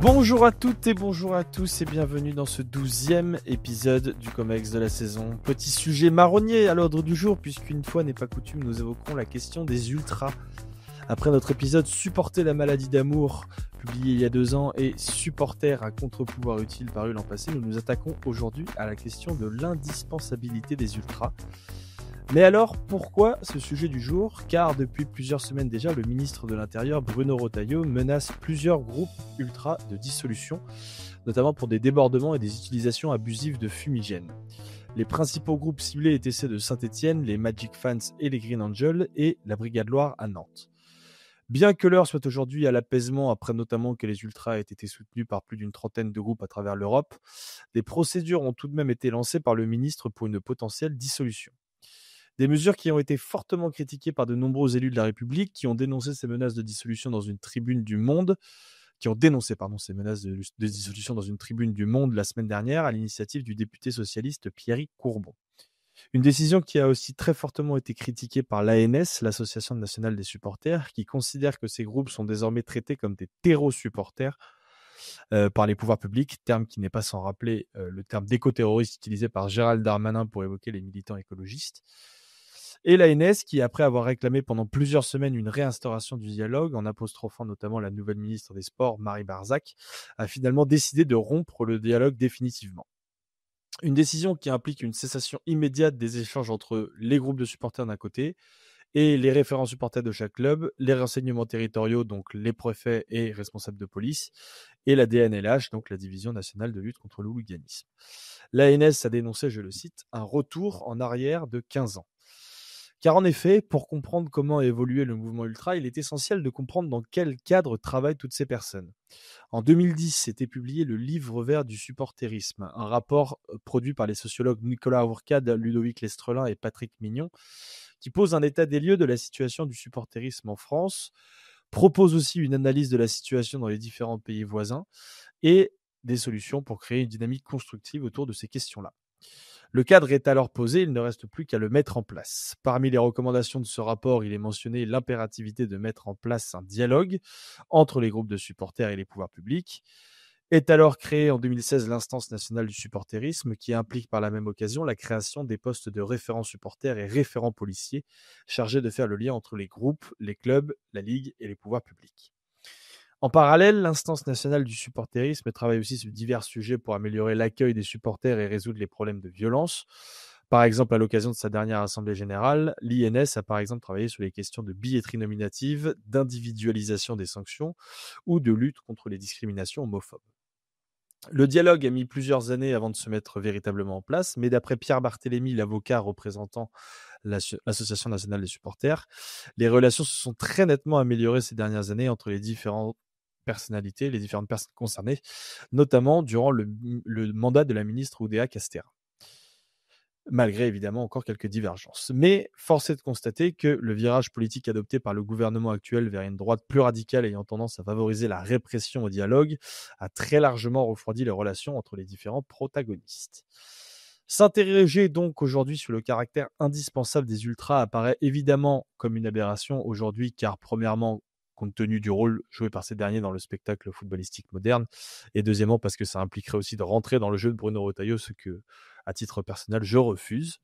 Bonjour à toutes et bonjour à tous et bienvenue dans ce 12e épisode du Comex de la saison. Petit sujet marronnier à l'ordre du jour puisqu'une fois n'est pas coutume, nous évoquerons la question des ultras. Après notre épisode Supporter la maladie d'amour, publié il y a 2 ans, et Supporter un contre-pouvoir utile paru l'an passé, nous nous attaquons aujourd'hui à la question de l'indispensabilité des ultras. Mais alors, pourquoi ce sujet du jour ? Car depuis plusieurs semaines déjà, le ministre de l'Intérieur, Bruno Retailleau, menace plusieurs groupes ultras de dissolution, notamment pour des débordements et des utilisations abusives de fumigènes. Les principaux groupes ciblés étaient ceux de Saint-Étienne, les Magic Fans et les Green Angels, et la Brigade Loire à Nantes. Bien que l'heure soit aujourd'hui à l'apaisement, après notamment que les ultras aient été soutenus par plus d'une trentaine de groupes à travers l'Europe, des procédures ont tout de même été lancées par le ministre pour une potentielle dissolution. Des mesures qui ont été fortement critiquées par de nombreux élus de la République, qui ont dénoncé ces menaces de dissolution dans une tribune du Monde, la semaine dernière à l'initiative du député socialiste Pierrick Courbon. Une décision qui a aussi très fortement été critiquée par l'ANS, l'Association nationale des supporters, qui considère que ces groupes sont désormais traités comme des terreau-supporters par les pouvoirs publics, terme qui n'est pas sans rappeler le terme d'éco-terroriste utilisé par Gérald Darmanin pour évoquer les militants écologistes. Et l'ANS, qui après avoir réclamé pendant plusieurs semaines une réinstauration du dialogue, en apostrophant notamment la nouvelle ministre des Sports, Marie Barzac, a finalement décidé de rompre le dialogue définitivement. Une décision qui implique une cessation immédiate des échanges entre les groupes de supporters d'un côté et les référents supporters de chaque club, les renseignements territoriaux, donc les préfets et responsables de police, et la DNLH, donc la Division nationale de lutte contre le hooliganisme. L'ANS a dénoncé, je le cite, un retour en arrière de 15 ans. Car en effet, pour comprendre comment a évolué le mouvement ultra, il est essentiel de comprendre dans quel cadre travaillent toutes ces personnes. En 2010, s'était publié le Livre vert du supporterisme, un rapport produit par les sociologues Nicolas Ourcade, Ludovic Lestrelin et Patrick Mignon, qui pose un état des lieux de la situation du supporterisme en France, propose aussi une analyse de la situation dans les différents pays voisins et des solutions pour créer une dynamique constructive autour de ces questions-là. Le cadre est alors posé, il ne reste plus qu'à le mettre en place. Parmi les recommandations de ce rapport, il est mentionné l'impérativité de mettre en place un dialogue entre les groupes de supporters et les pouvoirs publics. Est alors créée en 2016 l'instance nationale du supporterisme qui implique par la même occasion la création des postes de référents supporters et référents policiers chargés de faire le lien entre les groupes, les clubs, la ligue et les pouvoirs publics. En parallèle, l'instance nationale du supporterisme travaille aussi sur divers sujets pour améliorer l'accueil des supporters et résoudre les problèmes de violence. Par exemple, à l'occasion de sa dernière assemblée générale, l'INS a par exemple travaillé sur les questions de billetterie nominative, d'individualisation des sanctions ou de lutte contre les discriminations homophobes. Le dialogue a mis plusieurs années avant de se mettre véritablement en place, mais d'après Pierre Barthélémy, l'avocat représentant l'Association nationale des supporters, les relations se sont très nettement améliorées ces dernières années entre les différentes personnalités, les différentes personnes concernées, notamment durant le mandat de la ministre Oudéa Castéra. Malgré évidemment encore quelques divergences. Mais force est de constater que le virage politique adopté par le gouvernement actuel vers une droite plus radicale ayant tendance à favoriser la répression au dialogue a très largement refroidi les relations entre les différents protagonistes. S'interroger donc aujourd'hui sur le caractère indispensable des ultras apparaît évidemment comme une aberration aujourd'hui, car premièrement, compte tenu du rôle joué par ces derniers dans le spectacle footballistique moderne, et deuxièmement parce que ça impliquerait aussi de rentrer dans le jeu de Bruno Retailleau, ce que, à titre personnel, je refuse.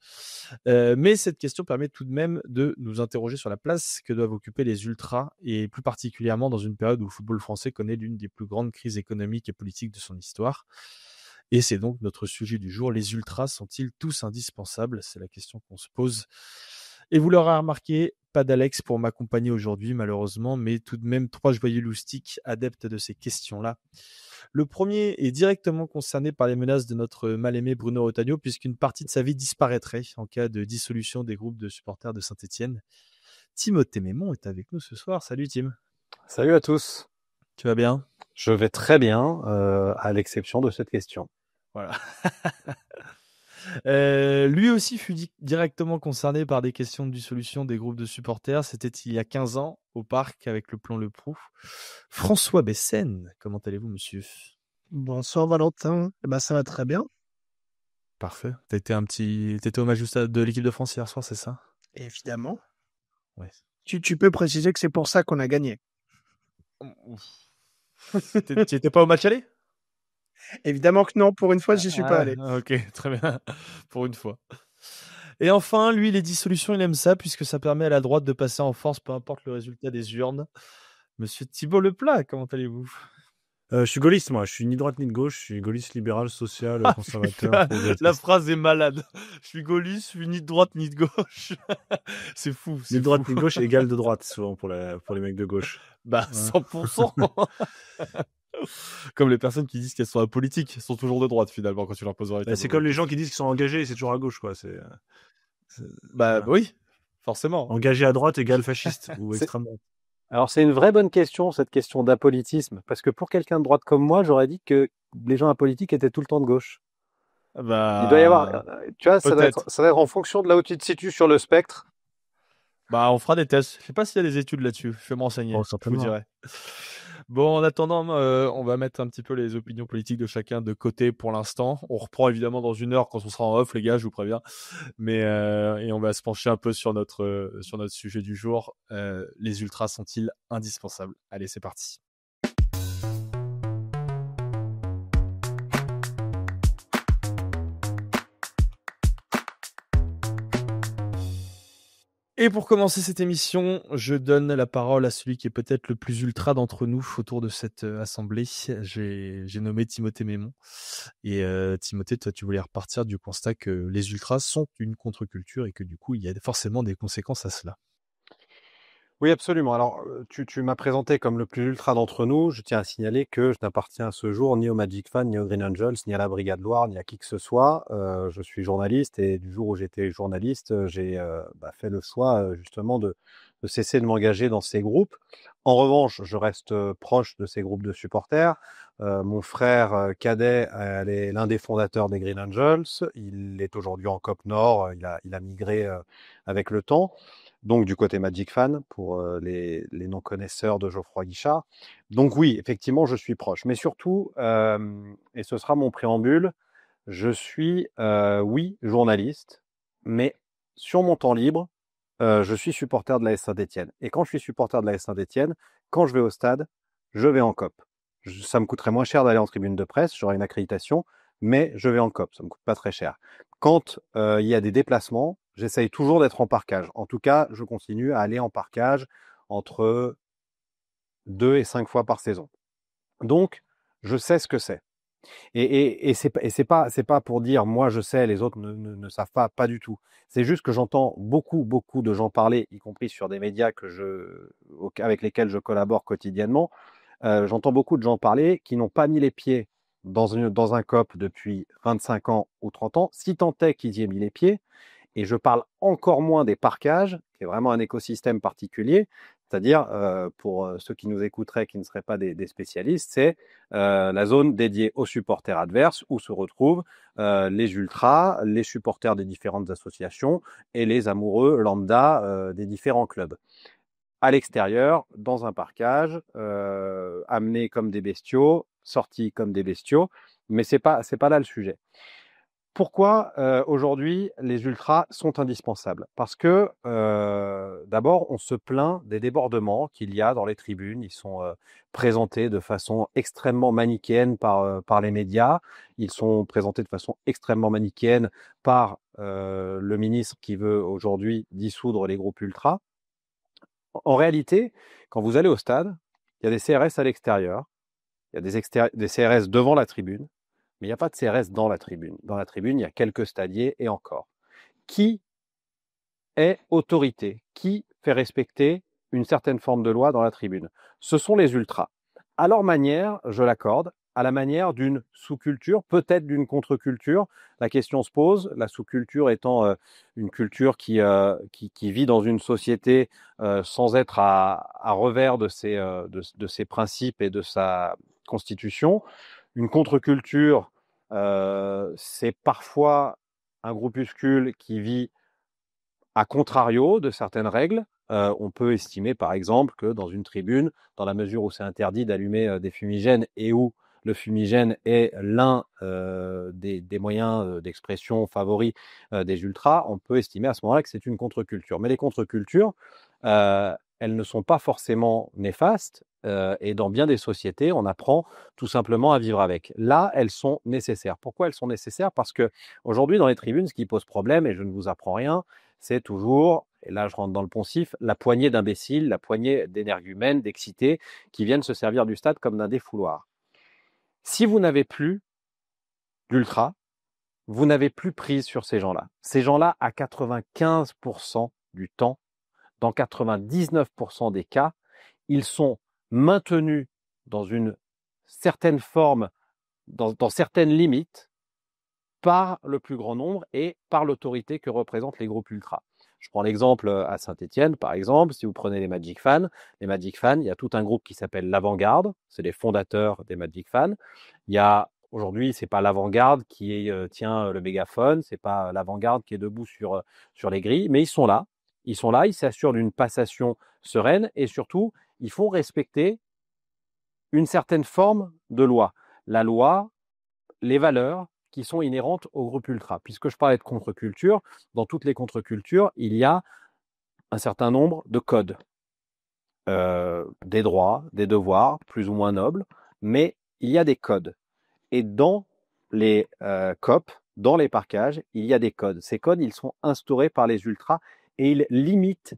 Mais cette question permet tout de même de nous interroger sur la place que doivent occuper les ultras, et plus particulièrement dans une période où le football français connaît l'une des plus grandes crises économiques et politiques de son histoire. Et c'est donc notre sujet du jour. Les ultras sont-ils tous indispensables ? C'est la question qu'on se pose. Et vous l'aurez remarqué, pas d'Alex pour m'accompagner aujourd'hui, malheureusement, mais tout de même 3 joyeux loustiques adeptes de ces questions-là. Le premier est directement concerné par les menaces de notre mal-aimé Bruno Retailleau, puisqu'une partie de sa vie disparaîtrait en cas de dissolution des groupes de supporters de Saint-Étienne. Timothée Mémon est avec nous ce soir. Salut Tim. Salut à tous. Tu vas bien ? Je vais très bien, à l'exception de cette question. Voilà. Lui aussi fut directement concerné par des questions de dissolution des groupes de supporters. C'était il y a 15 ans, au parc, avec le plan Le Proux. François Bessène, comment allez-vous, monsieur ? Bonsoir Valentin, ça va très bien. Parfait. T'étais au match du stade de l'équipe de France hier soir, c'est ça ? Évidemment. Ouais. Tu peux préciser que c'est pour ça qu'on a gagné. Tu étais pas au match aller? Évidemment que non, pour une fois, j'y suis pas allé. Ok, très bien, pour une fois. Et enfin, lui, les dissolutions, il aime ça, puisque ça permet à la droite de passer en force, peu importe le résultat des urnes. Monsieur Thibault Leplat, comment allez-vous? Je suis gaulliste, moi. Je suis ni droite ni de gauche. Je suis gaulliste, libéral, social, conservateur, La progressiste. phrase est malade. Je suis gaulliste, je suis ni de droite ni de gauche. C'est fou, Ni c'est de droite fou. ni de gauche égale de droite, souvent, pour les mecs de gauche. Bah, Ouais. 100%. Comme les personnes qui disent qu'elles sont apolitiques, elles sont toujours de droite, finalement, quand tu leur poses véritablement. C'est comme les gens qui disent qu'ils sont engagés, c'est toujours à gauche, quoi. Bah, voilà. oui, forcément. Engagé à droite égale fasciste ou extrême droite. Alors, c'est une vraie bonne question, cette question d'apolitisme. Parce que pour quelqu'un de droite comme moi, j'aurais dit que les gens apolitiques étaient tout le temps de gauche. Bah, Il doit y avoir, tu vois, ça doit peut-être. être en fonction de là où tu te situes sur le spectre. Bah, on fera des tests. Je sais pas s'il y a des études là-dessus. Je vais me renseigner. Bon, Je vous certainement. dirai. Bon, en attendant, on va mettre un petit peu les opinions politiques de chacun de côté pour l'instant. On reprend évidemment dans 1 heure quand on sera en off, les gars, je vous préviens. Mais et on va se pencher un peu sur notre sujet du jour. Les ultras sont-ils indispensables? Allez, c'est parti. Et pour commencer cette émission, je donne la parole à celui qui est peut-être le plus ultra d'entre nous autour de cette assemblée. J'ai nommé Timothée Mémon. Et Timothée, toi, tu voulais repartir du constat que les ultras sont une contre-culture et que du coup, il y a forcément des conséquences à cela. Oui, absolument. Alors, tu m'as présenté comme le plus ultra d'entre nous. Je tiens à signaler que je n'appartiens à ce jour ni au Magic Fan, ni aux Green Angels, ni à la Brigade Loire, ni à qui que ce soit. Je suis journaliste et du jour où j'étais journaliste, j'ai fait le choix justement de cesser de m'engager dans ces groupes. En revanche, je reste proche de ces groupes de supporters. Mon frère cadet est l'un des fondateurs des Green Angels. Il est aujourd'hui en COP Nord. Il a migré avec le temps. Donc du côté Magic Fan, pour les non-connaisseurs de Geoffroy Guichard. Donc oui, effectivement, je suis proche. Mais surtout, et ce sera mon préambule, je suis, oui, journaliste, mais sur mon temps libre, je suis supporter de l'AS Saint-Étienne. Et quand je suis supporter de l'AS Saint-Étienne, quand je vais au stade, je vais en COP. Ça me coûterait moins cher d'aller en tribune de presse, j'aurai une accréditation, mais je vais en COP, ça me coûte pas très cher. Quand il y a des déplacements, j'essaye toujours d'être en parkage. En tout cas, je continue à aller en parkage entre 2 et 5 fois par saison. Donc, je sais ce que c'est. Et c'est pas pour dire moi je sais, les autres ne savent pas du tout. C'est juste que j'entends beaucoup de gens parler, y compris sur des médias avec lesquels je collabore quotidiennement. J'entends beaucoup de gens parler qui n'ont pas mis les pieds dans un COP depuis 25 ans ou 30 ans, si tant est qu'ils y aient mis les pieds. Et je parle encore moins des parkages, qui est vraiment un écosystème particulier. C'est-à-dire, pour ceux qui nous écouteraient, qui ne seraient pas des spécialistes, c'est la zone dédiée aux supporters adverses où se retrouvent les ultras, les supporters des différentes associations et les amoureux lambda des différents clubs. À l'extérieur, dans un parkage, amenés comme des bestiaux, sortis comme des bestiaux, mais c'est pas là le sujet. Pourquoi aujourd'hui les ultras sont indispensables? Parce que d'abord, on se plaint des débordements qu'il y a dans les tribunes. Ils sont présentés de façon extrêmement manichéenne par les médias. Ils sont présentés de façon extrêmement manichéenne par le ministre qui veut aujourd'hui dissoudre les groupes ultras. En réalité, quand vous allez au stade, il y a des CRS à l'extérieur, il y a des CRS devant la tribune, mais il n'y a pas de CRS dans la tribune. Dans la tribune, il y a quelques stadiers et encore. Qui est autorité? Qui fait respecter une certaine forme de loi dans la tribune? Ce sont les ultras. À leur manière, je l'accorde, à la manière d'une sous-culture, peut-être d'une contre-culture. La question se pose, la sous-culture étant une culture qui vit dans une société sans être à revers de ses principes et de sa constitution. Une contre-culture, c'est parfois un groupuscule qui vit à contrario de certaines règles. On peut estimer par exemple que dans une tribune, dans la mesure où c'est interdit d'allumer des fumigènes et où le fumigène est l'un des moyens d'expression favoris des ultras, on peut estimer à ce moment-là que c'est une contre-culture. Mais les contre-cultures, elles ne sont pas forcément néfastes, et dans bien des sociétés, on apprend tout simplement à vivre avec. Là, elles sont nécessaires. Pourquoi elles sont nécessaires? Parce qu'aujourd'hui, dans les tribunes, ce qui pose problème, et je ne vous apprends rien, c'est toujours, et là je rentre dans le poncif, la poignée d'imbéciles, la poignée d'énergumènes, d'excités, qui viennent se servir du stade comme d'un défouloir. Si vous n'avez plus d'ultra, vous n'avez plus prise sur ces gens-là. Ces gens-là, à 95% du temps, dans 99% des cas, ils sont maintenus dans une certaine forme, dans certaines limites, par le plus grand nombre et par l'autorité que représentent les groupes ultras. Je prends l'exemple à Saint-Étienne, par exemple, si vous prenez les Magic Fans, il y a tout un groupe qui s'appelle l'Avant-Garde, c'est les fondateurs des Magic Fans. Il y a aujourd'hui, c'est pas l'Avant-Garde qui tient le mégaphone, c'est pas l'Avant-Garde qui est debout sur les grilles, mais ils sont là, ils s'assurent d'une passation sereine et surtout, ils font respecter une certaine forme de loi. La loi, les valeurs qui sont inhérentes au groupe ultra. Puisque je parlais de contre-culture, dans toutes les contre-cultures, il y a un certain nombre de codes, des droits, des devoirs, plus ou moins nobles, mais il y a des codes. Et dans les COP, dans les parkages, il y a des codes. Ces codes, ils sont instaurés par les ultras et ils limitent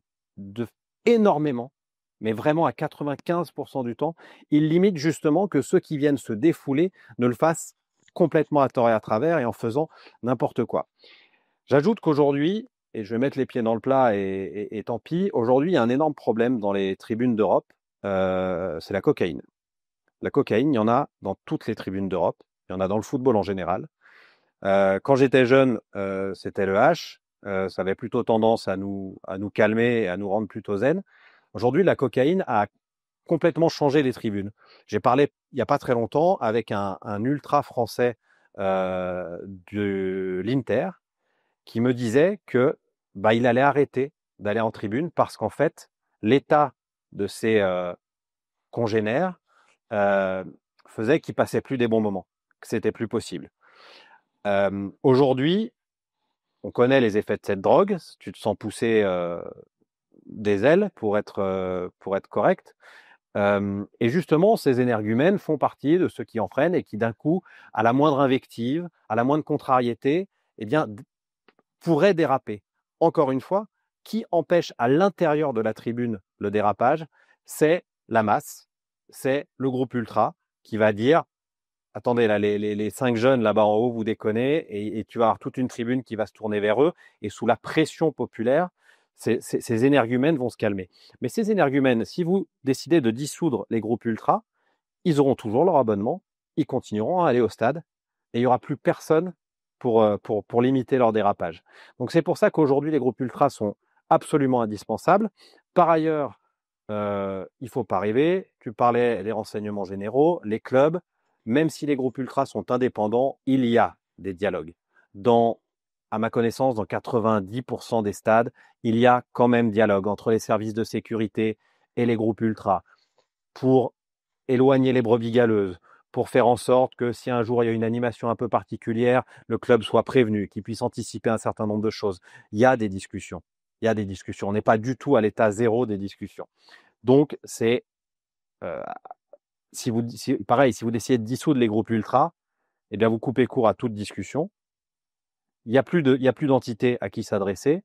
énormément, mais vraiment à 95% du temps, ils limitent justement que ceux qui viennent se défouler ne le fassent complètement à tort et à travers et en faisant n'importe quoi. J'ajoute qu'aujourd'hui, et je vais mettre les pieds dans le plat et tant pis, aujourd'hui, il y a un énorme problème dans les tribunes d'Europe, c'est la cocaïne. La cocaïne, il y en a dans toutes les tribunes d'Europe, il y en a dans le football en général. Quand j'étais jeune, c'était le H, ça avait plutôt tendance à nous calmer et à nous rendre plutôt zen. Aujourd'hui, la cocaïne a complètement changé les tribunes. J'ai parlé il n'y a pas très longtemps avec un ultra français de l'Inter qui me disait que il allait arrêter d'aller en tribune parce qu'en fait, l'état de ses congénères faisait qu'il passait plus des bons moments, que c'était plus possible. Aujourd'hui, on connaît les effets de cette drogue. Tu te sens pousser des ailes pour être correct. Et justement, ces énergumènes font partie de ceux qui en freinent et qui, d'un coup, à la moindre invective, à la moindre contrariété, eh bien, pourraient déraper. Encore une fois, qui empêche à l'intérieur de la tribune le dérapage? C'est la masse, c'est le groupe ultra qui va dire attendez, là, les 5 jeunes là-bas en haut, vous déconnez, et tu vas avoir toute une tribune qui va se tourner vers eux, et sous la pression populaire, ces énergumènes vont se calmer. Mais ces énergumènes, si vous décidez de dissoudre les groupes ultras, ils auront toujours leur abonnement, ils continueront à aller au stade, et il n'y aura plus personne pour limiter leur dérapage. Donc c'est pour ça qu'aujourd'hui, les groupes ultras sont absolument indispensables. Par ailleurs, il ne faut pas rêver, tu parlais des renseignements généraux, les clubs, même si les groupes ultras sont indépendants, il y a des dialogues. À ma connaissance, dans 90% des stades, il y a quand même dialogue entre les services de sécurité et les groupes ultras pour éloigner les brebis galeuses, pour faire en sorte que si un jour il y a une animation un peu particulière, le club soit prévenu, qu'il puisse anticiper un certain nombre de choses. Il y a des discussions. On n'est pas du tout à l'état zéro des discussions. Donc, c'est si vous décidez de dissoudre les groupes ultras, eh bien vous coupez court à toute discussion. Il n'y a plus d'entité à qui s'adresser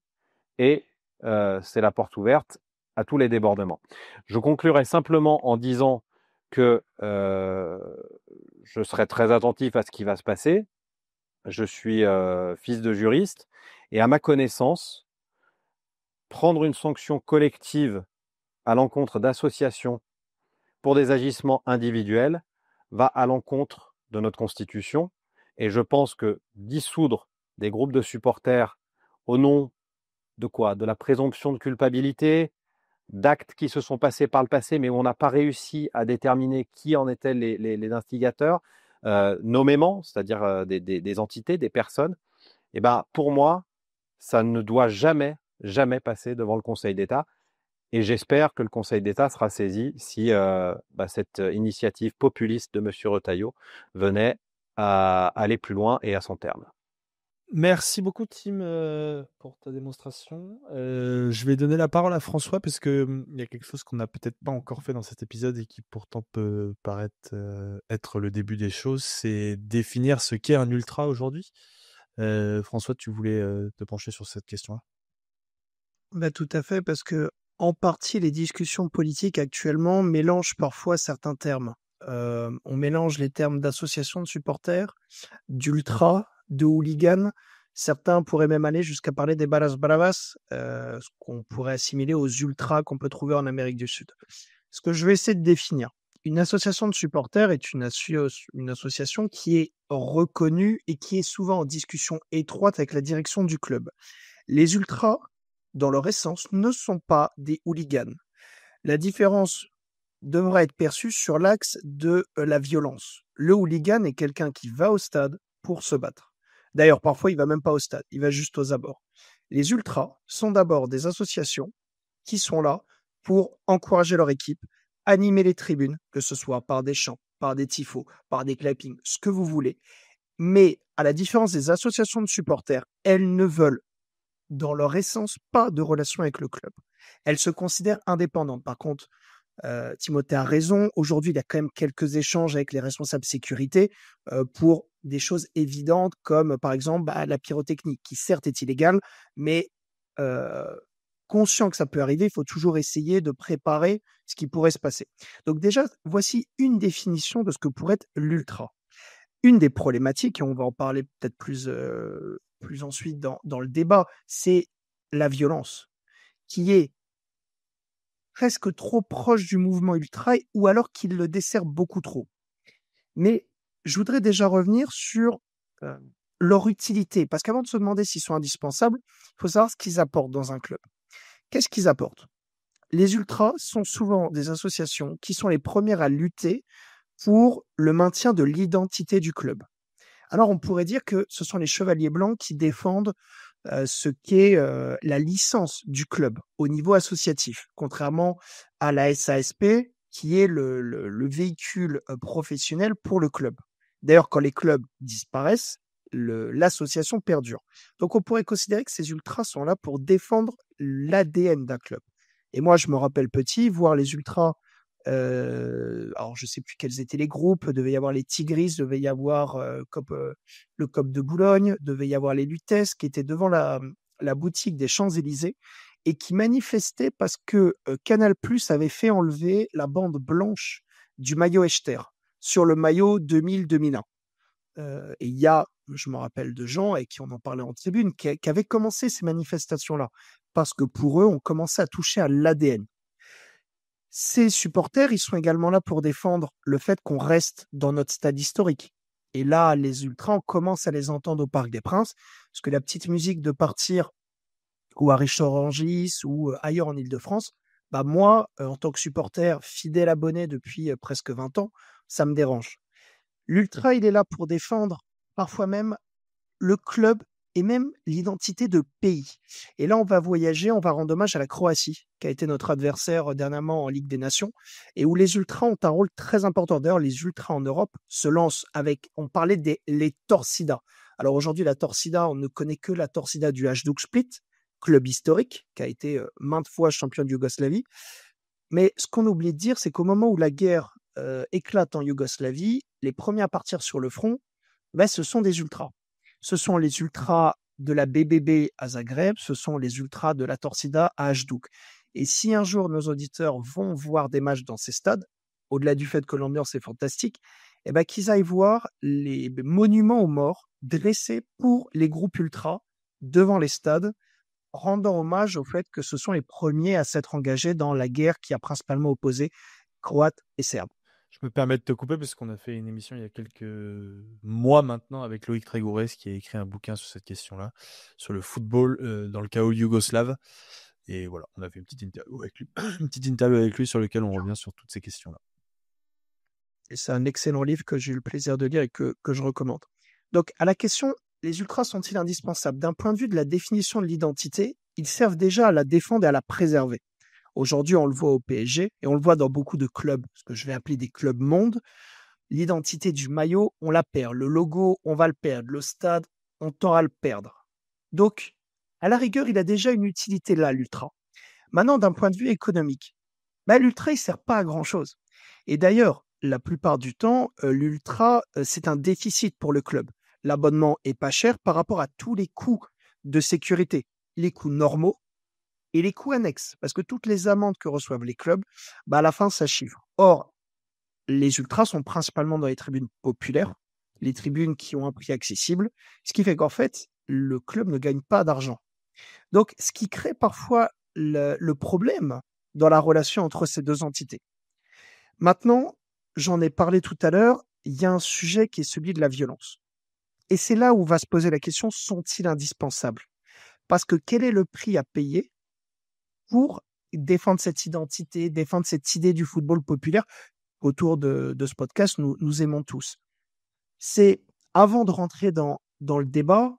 et c'est la porte ouverte à tous les débordements. Je conclurai simplement en disant que je serai très attentif à ce qui va se passer. Je suis fils de juriste et à ma connaissance, prendre une sanction collective à l'encontre d'associations pour des agissements individuels va à l'encontre de notre Constitution. Et je pense que dissoudre des groupes de supporters au nom de quoi? De la présomption de culpabilité, d'actes qui se sont passés par le passé, mais où on n'a pas réussi à déterminer qui en étaient les instigateurs, nommément, c'est-à-dire des entités, des personnes. Et ben, pour moi, ça ne doit jamais passer devant le Conseil d'État. Et j'espère que le Conseil d'État sera saisi si cette initiative populiste de M. Retailleau venait à aller plus loin et à son terme. Merci beaucoup, Tim, pour ta démonstration. Je vais donner la parole à François parce que il y a quelque chose qu'on n'a peut-être pas encore fait dans cet épisode et qui pourtant peut paraître être le début des choses, c'est définir ce qu'est un ultra aujourd'hui. François, tu voulais te pencher sur cette question-là? Bah, tout à fait, parce que en partie, les discussions politiques actuellement mélangent parfois certains termes. On mélange les termes d'association de supporters, d'ultra, de hooligan. Certains pourraient même aller jusqu'à parler des barras bravas, ce qu'on pourrait assimiler aux ultras qu'on peut trouver en Amérique du Sud. Ce que je vais essayer de définir. Une association de supporters est une association qui est reconnue et qui est souvent en discussion étroite avec la direction du club. Les ultras, dans leur essence, ne sont pas des hooligans. La différence devra être perçue sur l'axe de la violence. Le hooligan est quelqu'un qui va au stade pour se battre. D'ailleurs, parfois, il va même pas au stade, il va juste aux abords. Les ultras sont d'abord des associations qui sont là pour encourager leur équipe, animer les tribunes, que ce soit par des chants, par des tifos, par des clappings, ce que vous voulez. Mais à la différence des associations de supporters, elles ne veulent dans leur essence, pas de relation avec le club. Elles se considèrent indépendantes. Par contre, Timothée a raison. Aujourd'hui, il y a quand même quelques échanges avec les responsables sécurité pour des choses évidentes comme, par exemple, la pyrotechnie, qui certes est illégale, mais conscient que ça peut arriver, il faut toujours essayer de préparer ce qui pourrait se passer. Donc déjà, voici une définition de ce que pourrait être l'ultra. Une des problématiques, et on va en parler peut-être plus ensuite dans le débat, c'est la violence, qui est presque trop proche du mouvement ultra ou alors qu'il le dessert beaucoup trop. Mais je voudrais déjà revenir sur leur utilité, parce qu'avant de se demander s'ils sont indispensables, il faut savoir ce qu'ils apportent dans un club. Qu'est-ce qu'ils apportent? Les ultras sont souvent des associations qui sont les premières à lutter pour le maintien de l'identité du club. Alors, on pourrait dire que ce sont les chevaliers blancs qui défendent ce qu'est la licence du club au niveau associatif, contrairement à la SASP, qui est le véhicule professionnel pour le club. D'ailleurs, quand les clubs disparaissent, l'association perdure. Donc, on pourrait considérer que ces ultras sont là pour défendre l'ADN d'un club. Et moi, je me rappelle petit, voir les ultras alors je sais plus quels étaient les groupes, devait y avoir les Tigris, devait y avoir le COP de Boulogne, devait y avoir les Lutèces qui étaient devant la boutique des Champs-Élysées et qui manifestaient parce que Canal+ avait fait enlever la bande blanche du maillot Echter sur le maillot 2000-2001. Et il y a, je me rappelle de gens et qui on en parlait en tribune, qui avaient commencé ces manifestations-là parce que pour eux, on commençait à toucher à l'ADN. Ces supporters, ils sont également là pour défendre le fait qu'on reste dans notre stade historique. Et là, les ultras, on commence à les entendre au Parc des Princes, parce que la petite musique de partir ou à Richard-Rangis ou ailleurs en Île-de-France, moi, en tant que supporter fidèle abonné depuis presque 20 ans, ça me dérange. L'ultra, il est là pour défendre parfois même le club et même l'identité de pays. Et là, on va voyager, on va rendre hommage à la Croatie, qui a été notre adversaire dernièrement en Ligue des Nations, et où les ultras ont un rôle très important. D'ailleurs, les ultras en Europe se lancent avec, on parlait les Torcidas. Alors aujourd'hui, la Torcida, on ne connaît que la Torcida du Hajduk Split, club historique, qui a été maintes fois champion de Yougoslavie. Mais ce qu'on oublie de dire, c'est qu'au moment où la guerre éclate en Yougoslavie, les premiers à partir sur le front, ce sont des ultras. Ce sont les ultras de la BBB à Zagreb, ce sont les ultras de la Torcida à Hajduk. Et si un jour nos auditeurs vont voir des matchs dans ces stades, au-delà du fait que l'ambiance est fantastique, qu'ils aillent voir les monuments aux morts dressés pour les groupes ultras devant les stades, rendant hommage au fait que ce sont les premiers à s'être engagés dans la guerre qui a principalement opposé Croates et Serbes. Je me permets de te couper parce qu'on a fait une émission il y a quelques mois maintenant avec Loïc Trégourès qui a écrit un bouquin sur cette question-là, sur le football dans le chaos yougoslave. Et voilà, on a fait une petite interview avec lui sur lequel on revient sur toutes ces questions-là. Et c'est un excellent livre que j'ai eu le plaisir de lire et que je recommande. Donc, à la question, les ultras sont-ils indispensables? D'un point de vue de la définition de l'identité, ils servent déjà à la défendre et à la préserver. Aujourd'hui, on le voit au PSG et on le voit dans beaucoup de clubs, ce que je vais appeler des clubs mondes. L'identité du maillot, on la perd. Le logo, on va le perdre. Le stade, on tend à le perdre. Donc, à la rigueur, il a déjà une utilité là, l'ultra. Maintenant, d'un point de vue économique, l'ultra, il sert pas à grand-chose. Et d'ailleurs, la plupart du temps, l'ultra, c'est un déficit pour le club. L'abonnement est pas cher par rapport à tous les coûts de sécurité, les coûts normaux et les coûts annexes, parce que toutes les amendes que reçoivent les clubs, à la fin, ça chiffre. Or, les ultras sont principalement dans les tribunes populaires, les tribunes qui ont un prix accessible, ce qui fait qu'en fait, le club ne gagne pas d'argent. Donc, ce qui crée parfois le problème dans la relation entre ces deux entités. Maintenant, j'en ai parlé tout à l'heure, il y a un sujet qui est celui de la violence. Et c'est là où va se poser la question, sont-ils indispensables? Parce que quel est le prix à payer pour défendre cette identité, défendre cette idée du football populaire autour de ce podcast, nous aimons tous. C'est, avant de rentrer dans le débat,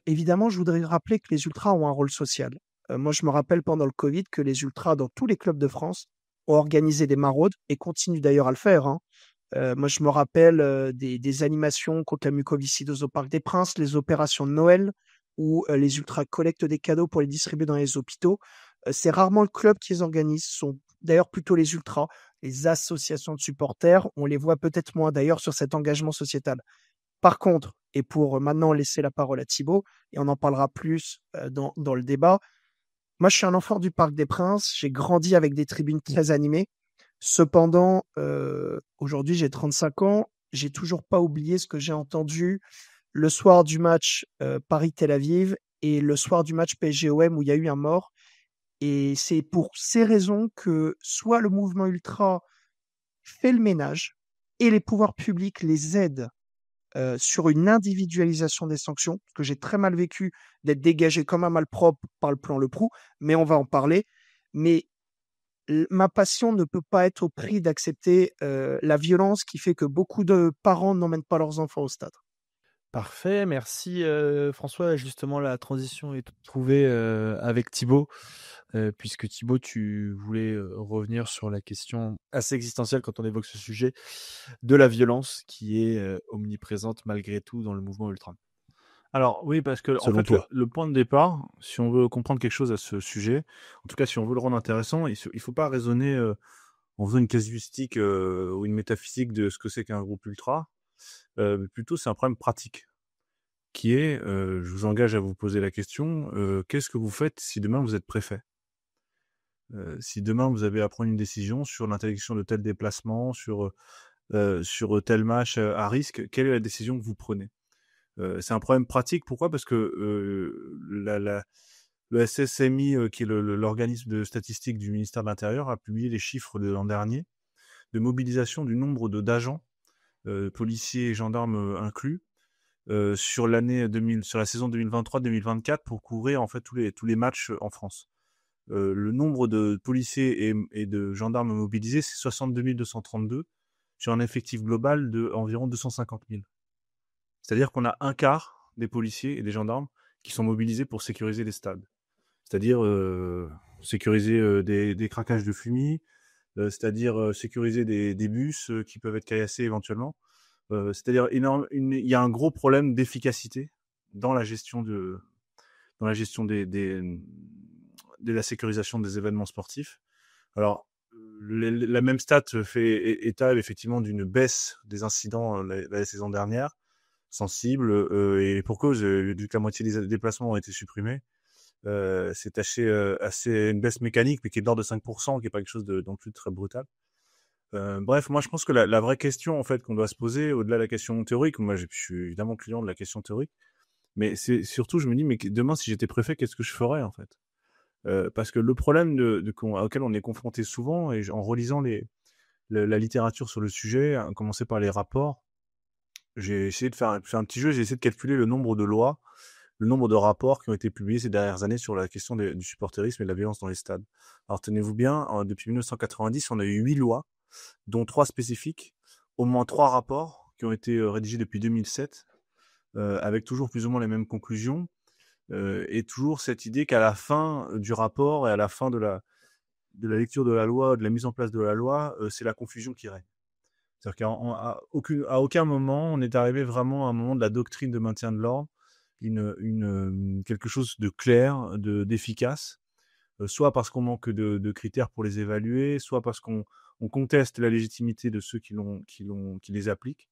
évidemment, je voudrais rappeler que les ultras ont un rôle social. Moi, je me rappelle pendant le Covid que les ultras, dans tous les clubs de France, ont organisé des maraudes et continuent d'ailleurs à le faire. Moi, je me rappelle des animations contre la mucoviscidose au Parc des Princes, les opérations de Noël, où les ultras collectent des cadeaux pour les distribuer dans les hôpitaux. C'est rarement le club qui les organise, ce sont d'ailleurs plutôt les ultras, les associations de supporters. On les voit peut-être moins d'ailleurs sur cet engagement sociétal. Par contre, et pour maintenant laisser la parole à Thibaut, et on en parlera plus dans le débat, moi je suis un enfant du Parc des Princes, j'ai grandi avec des tribunes très animées. Cependant, aujourd'hui j'ai 35 ans, j'ai toujours pas oublié ce que j'ai entendu le soir du match Paris-Tel Aviv et le soir du match PSG-OM où il y a eu un mort. Et c'est pour ces raisons que soit le mouvement ultra fait le ménage et les pouvoirs publics les aident sur une individualisation des sanctions, parce que j'ai très mal vécu d'être dégagé comme un malpropre par le plan Leproux, mais on va en parler. Mais ma passion ne peut pas être au prix d'accepter la violence qui fait que beaucoup de parents n'emmènent pas leurs enfants au stade. Parfait, merci François. Justement, la transition est toute trouvée avec Thibaut, puisque Thibaut, tu voulais revenir sur la question assez existentielle quand on évoque ce sujet de la violence qui est omniprésente malgré tout dans le mouvement ultra. Alors oui, parce que en Selon fait, toi. le point de départ, si on veut comprendre quelque chose à ce sujet, en tout cas si on veut le rendre intéressant, il faut pas raisonner en faisant une casuistique ou une métaphysique de ce que c'est qu'un groupe ultra. Mais plutôt, c'est un problème pratique qui est, je vous engage à vous poser la question, qu'est-ce que vous faites si demain vous êtes préfet? Si demain vous avez à prendre une décision sur l'interdiction de tel déplacement, sur tel match à risque, quelle est la décision que vous prenez? C'est un problème pratique. Pourquoi? Parce que le SSMI, qui est l'organisme de statistique du ministère de l'Intérieur, a publié les chiffres de l'an dernier de mobilisation du nombre d'agents, policiers et gendarmes inclus, sur la saison 2023-2024 pour couvrir en fait tous les matchs en France. Le nombre de policiers et de gendarmes mobilisés, c'est 62 232 sur un effectif global d'environ 250 000. C'est-à-dire qu'on a un quart des policiers et des gendarmes qui sont mobilisés pour sécuriser les stades. C'est-à-dire sécuriser des craquages de fumée, c'est-à-dire sécuriser des bus qui peuvent être caillassés éventuellement. C'est-à-dire il y a un gros problème d'efficacité dans la gestion de la sécurisation des événements sportifs. Alors, la même stat fait état effectivement d'une baisse des incidents la saison dernière, sensible, et pour cause, vu que la moitié des déplacements ont été supprimés, c'est assez une baisse mécanique, mais qui est de l'ordre de 5%, qui n'est pas quelque chose non plus de très brutal. Bref, moi je pense que la vraie question en fait qu'on doit se poser, au-delà de la question théorique, moi je suis évidemment client de la question théorique, mais c'est surtout, je me dis, mais demain si j'étais préfet, qu'est-ce que je ferais en fait? Parce que le problème auquel on est confronté souvent, et en relisant la littérature sur le sujet, à commencer par les rapports, j'ai essayé de faire un petit jeu, j'ai essayé de calculer le nombre de lois, le nombre de rapports qui ont été publiés ces dernières années sur la question du supporterisme et de la violence dans les stades. Alors tenez-vous bien, depuis 1990, on a eu 8 lois, dont 3 spécifiques, au moins 3 rapports qui ont été rédigés depuis 2007, avec toujours plus ou moins les mêmes conclusions, et toujours cette idée qu'à la fin du rapport et à la fin de la lecture de la loi, de la mise en place de la loi, c'est la confusion qui règne. C'est-à-dire qu'à aucun moment, on est arrivé vraiment à un moment de la doctrine de maintien de l'ordre quelque chose de clair, d'efficace, soit parce qu'on manque de critères pour les évaluer, soit parce qu'on conteste la légitimité de ceux qui les appliquent.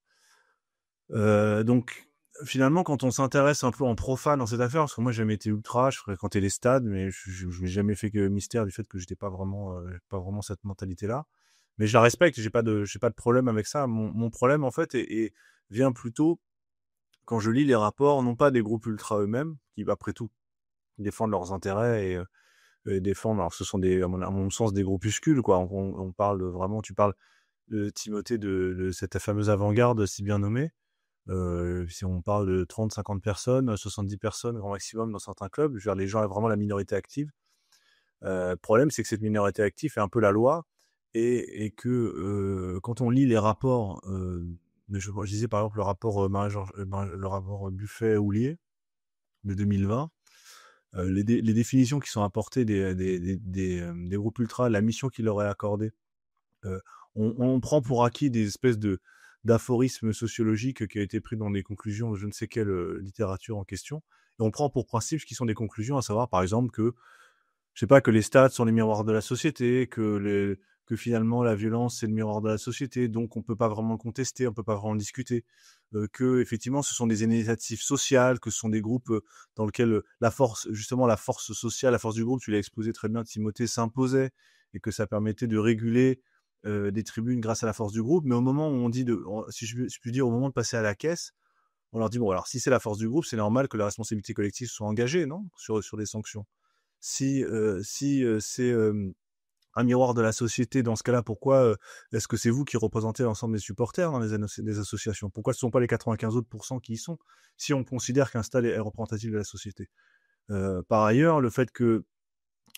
Donc finalement, quand on s'intéresse un peu en profane dans cette affaire, parce que moi j'ai jamais été ultra, je fréquentais les stades, mais je n'ai jamais fait que mystère du fait que j'étais pas vraiment cette mentalité-là. Mais je la respecte, j'ai pas de problème avec ça. Mon problème en fait vient plutôt quand je lis les rapports, non pas des groupes ultra eux-mêmes, qui après tout défendent leurs intérêts et défendent. Alors ce sont à mon sens des groupuscules quoi. On parle vraiment, tu parles de Timothée de cette fameuse avant-garde si bien nommée. Si on parle de 30-50 personnes, 70 personnes grand maximum dans certains clubs, je veux dire les gens vraiment la minorité active. Le problème, c'est que cette minorité active est un peu la loi et que quand on lit les rapports, je disais par exemple le rapport le rapport Buffet-Houlier de 2020, les définitions qui sont apportées des groupes ultras, la mission qui leur est accordée, on prend pour acquis des espèces d'aphorismes sociologiques qui a été pris dans des conclusions de je ne sais quelle littérature en question, et on prend pour principe ce qui sont des conclusions, à savoir par exemple que, je sais pas, que les stats sont les miroirs de la société, que finalement la violence c'est le miroir de la société, donc on peut pas vraiment le contester, on peut pas vraiment le discuter, que effectivement ce sont des initiatives sociales, que ce sont des groupes dans lesquels la force sociale, la force du groupe, tu l'as exposé très bien Timothée, s'imposait et que ça permettait de réguler des tribunes grâce à la force du groupe. Mais au moment où on dit si je puis dire, au moment de passer à la caisse, on leur dit bon alors si c'est la force du groupe, c'est normal que la responsabilité collective soit engagée, non, sur des sanctions. Si c'est un miroir de la société, dans ce cas-là, pourquoi est-ce que c'est vous qui représentez l'ensemble des supporters dans les associations? Pourquoi ce ne sont pas les 95 autres % qui y sont, si on considère qu'un stade est représentatif de la société? Par ailleurs, le fait que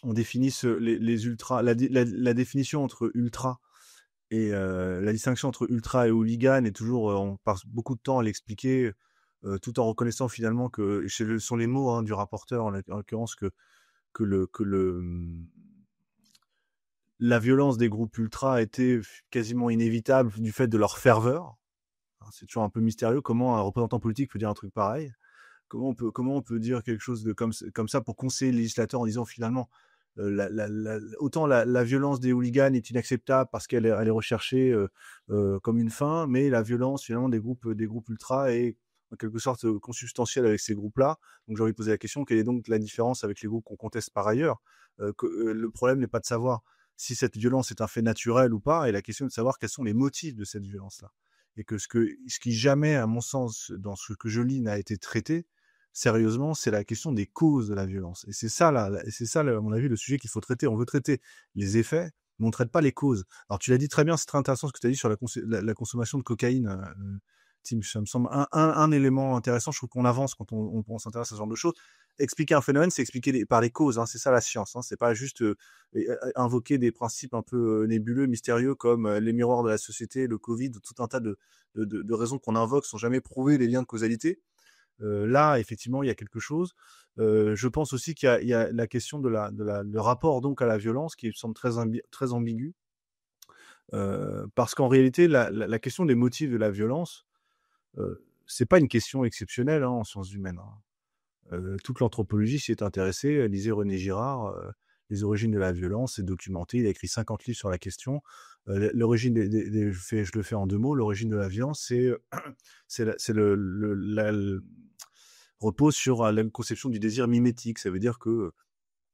on définisse les ultras, la définition entre ultra et la distinction entre ultra et hooligan est toujours, on passe beaucoup de temps à l'expliquer, tout en reconnaissant finalement que ce sont les mots du rapporteur en l'occurrence que la violence des groupes ultras était quasiment inévitable du fait de leur ferveur. C'est toujours un peu mystérieux comment un représentant politique peut dire un truc pareil. Comment on peut dire quelque chose de comme ça pour conseiller le législateur en disant finalement autant la violence des hooligans est inacceptable parce qu'elle est recherchée comme une fin, mais la violence finalement des groupes ultras est en quelque sorte consubstantielle avec ces groupes-là. Donc j'ai envie de poser la question, quelle est donc la différence avec les groupes qu'on conteste par ailleurs? Le problème n'est pas de savoir si cette violence est un fait naturel ou pas, et la question est de savoir quels sont les motifs de cette violence-là. Et que ce qui jamais, à mon sens, dans ce que je lis, n'a été traité sérieusement, c'est la question des causes de la violence. Et c'est ça, à mon avis, le sujet qu'il faut traiter. On veut traiter les effets, mais on ne traite pas les causes. Alors, tu l'as dit très bien, c'est très intéressant ce que tu as dit sur la consommation de cocaïne, Tim. Ça me semble un élément intéressant. Je trouve qu'on avance quand on s'intéresse à ce genre de choses. Expliquer un phénomène, c'est expliquer par les causes. C'est ça la science. C'est pas juste invoquer des principes un peu nébuleux, mystérieux, comme les miroirs de la société, le Covid, tout un tas de raisons qu'on invoque sans jamais prouver les liens de causalité. Là, effectivement, il y a quelque chose. Je pense aussi qu'il y a la question de le rapport donc à la violence qui me semble très ambigu. Parce qu'en réalité, la question des motifs de la violence, c'est pas une question exceptionnelle en sciences humaines. Toute l'anthropologie s'y est intéressée. Lisez René Girard, Les origines de la violence, c'est documenté. Il a écrit 50 livres sur la question. L'origine je le fais en 2 mots. L'origine de la violence, repose sur la conception du désir mimétique. Ça veut dire que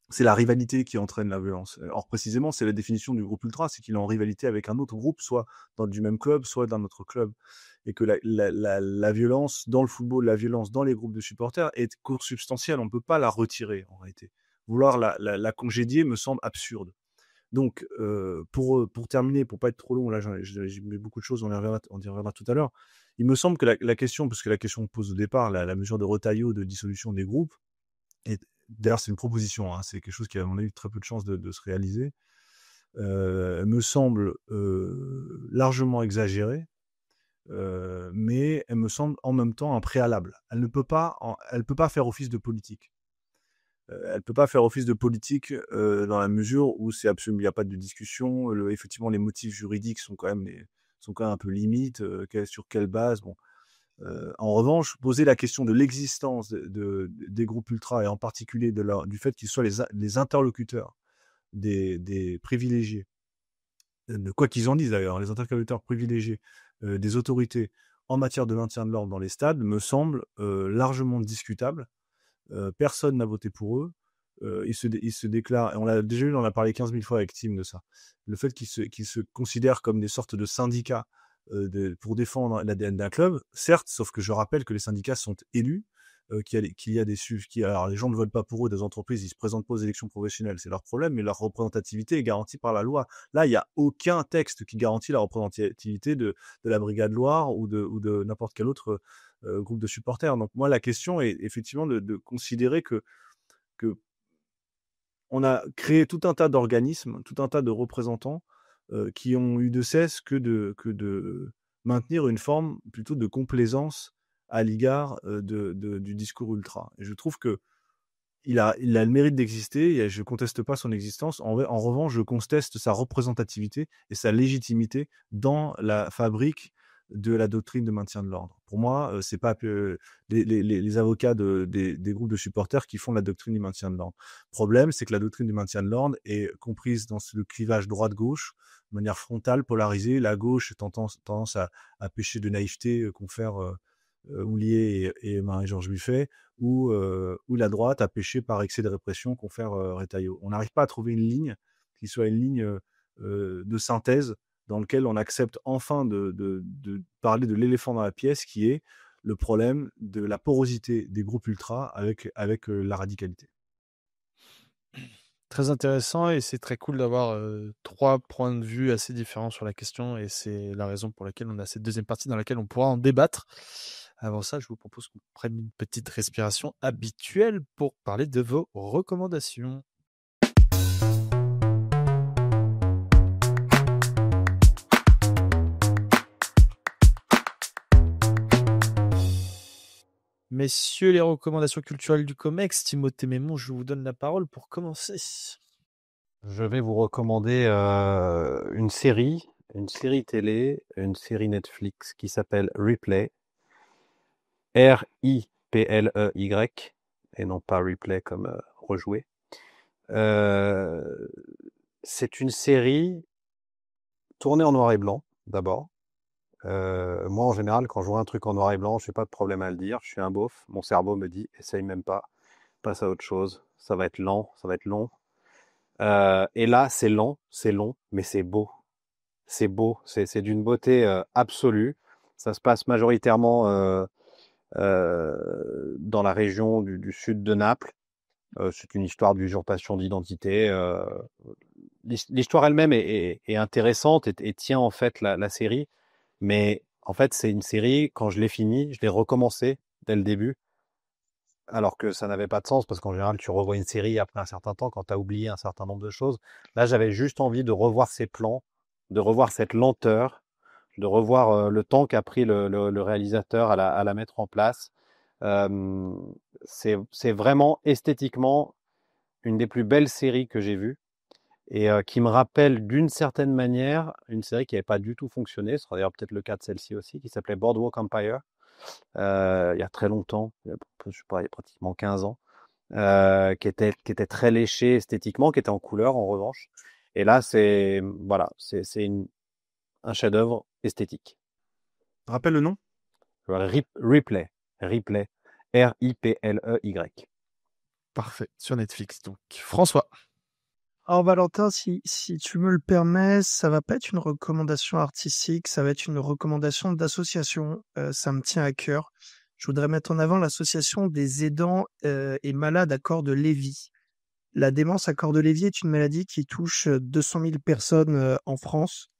c'est la rivalité qui entraîne la violence. Or, précisément, c'est la définition du groupe ultra, c'est qu'il est en rivalité avec un autre groupe, soit du même club, soit d'un autre club. Et que la violence dans le football, la violence dans les groupes de supporters est consubstantielle. On ne peut pas la retirer, en réalité. Vouloir la congédier me semble absurde. Donc, pour terminer, pour pas être trop long, là, j'ai mis beaucoup de choses, on y reviendra tout à l'heure. Il me semble que la question, parce que la question pose au départ, la mesure de Retailleau de dissolution des groupes, et d'ailleurs c'est une proposition, c'est quelque chose qui a à mon avis très peu de chances de se réaliser, me semble largement exagérée, mais elle me semble en même temps un préalable. Elle ne peut pas faire office de politique. Elle peut pas faire office de politique dans la mesure où il n'y a pas de discussion. Effectivement, les motifs juridiques sont quand même un peu limites. Sur quelle base, bon. En revanche, poser la question de l'existence des groupes ultras et en particulier du fait qu'ils soient les interlocuteurs des privilégiés, de quoi qu'ils en disent d'ailleurs, les interlocuteurs privilégiés des autorités en matière de maintien de l'ordre dans les stades me semble largement discutable. Personne n'a voté pour eux. Ils se déclarent, et on l'a déjà eu, on a parlé 15 000 fois avec Tim de ça, le fait qu'ils se considèrent comme des sortes de syndicats pour défendre l'ADN d'un club, certes, sauf que je rappelle que les syndicats sont élus, qu'il y a alors les gens ne votent pas pour eux, des entreprises, ils se présentent pas aux élections professionnelles, c'est leur problème, mais leur représentativité est garantie par la loi. Là, il n'y a aucun texte qui garantit la représentativité de la Brigade Loire ou de n'importe quel autre groupe de supporters. Donc moi, la question est effectivement de considérer que on a créé tout un tas d'organismes, tout un tas de représentants qui ont eu de cesse que de maintenir une forme plutôt de complaisance à l'égard du discours ultra. Et je trouve que il a le mérite d'exister, et je conteste pas son existence. En revanche, je conteste sa représentativité et sa légitimité dans la fabrique de la doctrine de maintien de l'ordre. Pour moi, c'est pas les avocats des groupes de supporters qui font la doctrine du maintien de l'ordre. Le problème, c'est que la doctrine du maintien de l'ordre est comprise dans le clivage droite-gauche, de manière frontale, polarisée. La gauche tendance à pécher de naïveté, confère Houllier et Marie-Georges Buffet, ou la droite a péché par excès de répression, confère Retailleau. On n'arrive pas à trouver une ligne qui soit une ligne de synthèse dans lequel on accepte enfin de parler de l'éléphant dans la pièce, qui est le problème de la porosité des groupes ultras avec la radicalité. Très intéressant, et c'est très cool d'avoir 3 points de vue assez différents sur la question, et c'est la raison pour laquelle on a cette deuxième partie dans laquelle on pourra en débattre. Avant ça, je vous propose qu'on prenne une petite respiration habituelle pour parler de vos recommandations. Messieurs, les recommandations culturelles du COMEX, Timothée Mémon, je vous donne la parole pour commencer. Je vais vous recommander une série télé, une série Netflix qui s'appelle Replay. R-I-P-L-E-Y, et non pas replay comme rejouer. C'est une série tournée en noir et blanc, d'abord. Moi, en général, quand je vois un truc en noir et blanc, je n'ai pas de problème à le dire. Je suis un beauf. Mon cerveau me dit, essaye même pas, passe à autre chose. Ça va être lent, ça va être long. Et là, c'est lent, c'est long, mais c'est beau. C'est beau, c'est d'une beauté absolue. Ça se passe majoritairement dans la région du sud de Naples. C'est une histoire d'usurpation d'identité. L'histoire elle-même est intéressante et tient en fait la série. Mais en fait, c'est une série, quand je l'ai finie, je l'ai recommencé dès le début. Alors que ça n'avait pas de sens, parce qu'en général, tu revois une série après un certain temps quand tu as oublié un certain nombre de choses. Là, j'avais juste envie de revoir ces plans, de revoir cette lenteur, de revoir le temps qu'a pris le réalisateur à la mettre en place. C'est vraiment esthétiquement une des plus belles séries que j'ai vues, et qui me rappelle d'une certaine manière une série qui n'avait pas du tout fonctionné. Ce sera d'ailleurs peut-être le cas de celle-ci aussi, qui s'appelait Boardwalk Empire, il y a très longtemps, je sais pas, il y a pratiquement 15 ans, qui était très léché esthétiquement, qui était en couleur en revanche. Et là, c'est un chef-d'œuvre esthétique. Rappelle le nom? Replay, R-I-P-L-E-Y. Parfait, sur Netflix donc. François. Alors Valentin, si tu me le permets, ça va pas être une recommandation artistique, ça va être une recommandation d'association. Ça me tient à cœur. Je voudrais mettre en avant l'association des aidants et malades à corps de Lévy. La démence à corps de Lévy est une maladie qui touche 200 000 personnes en France.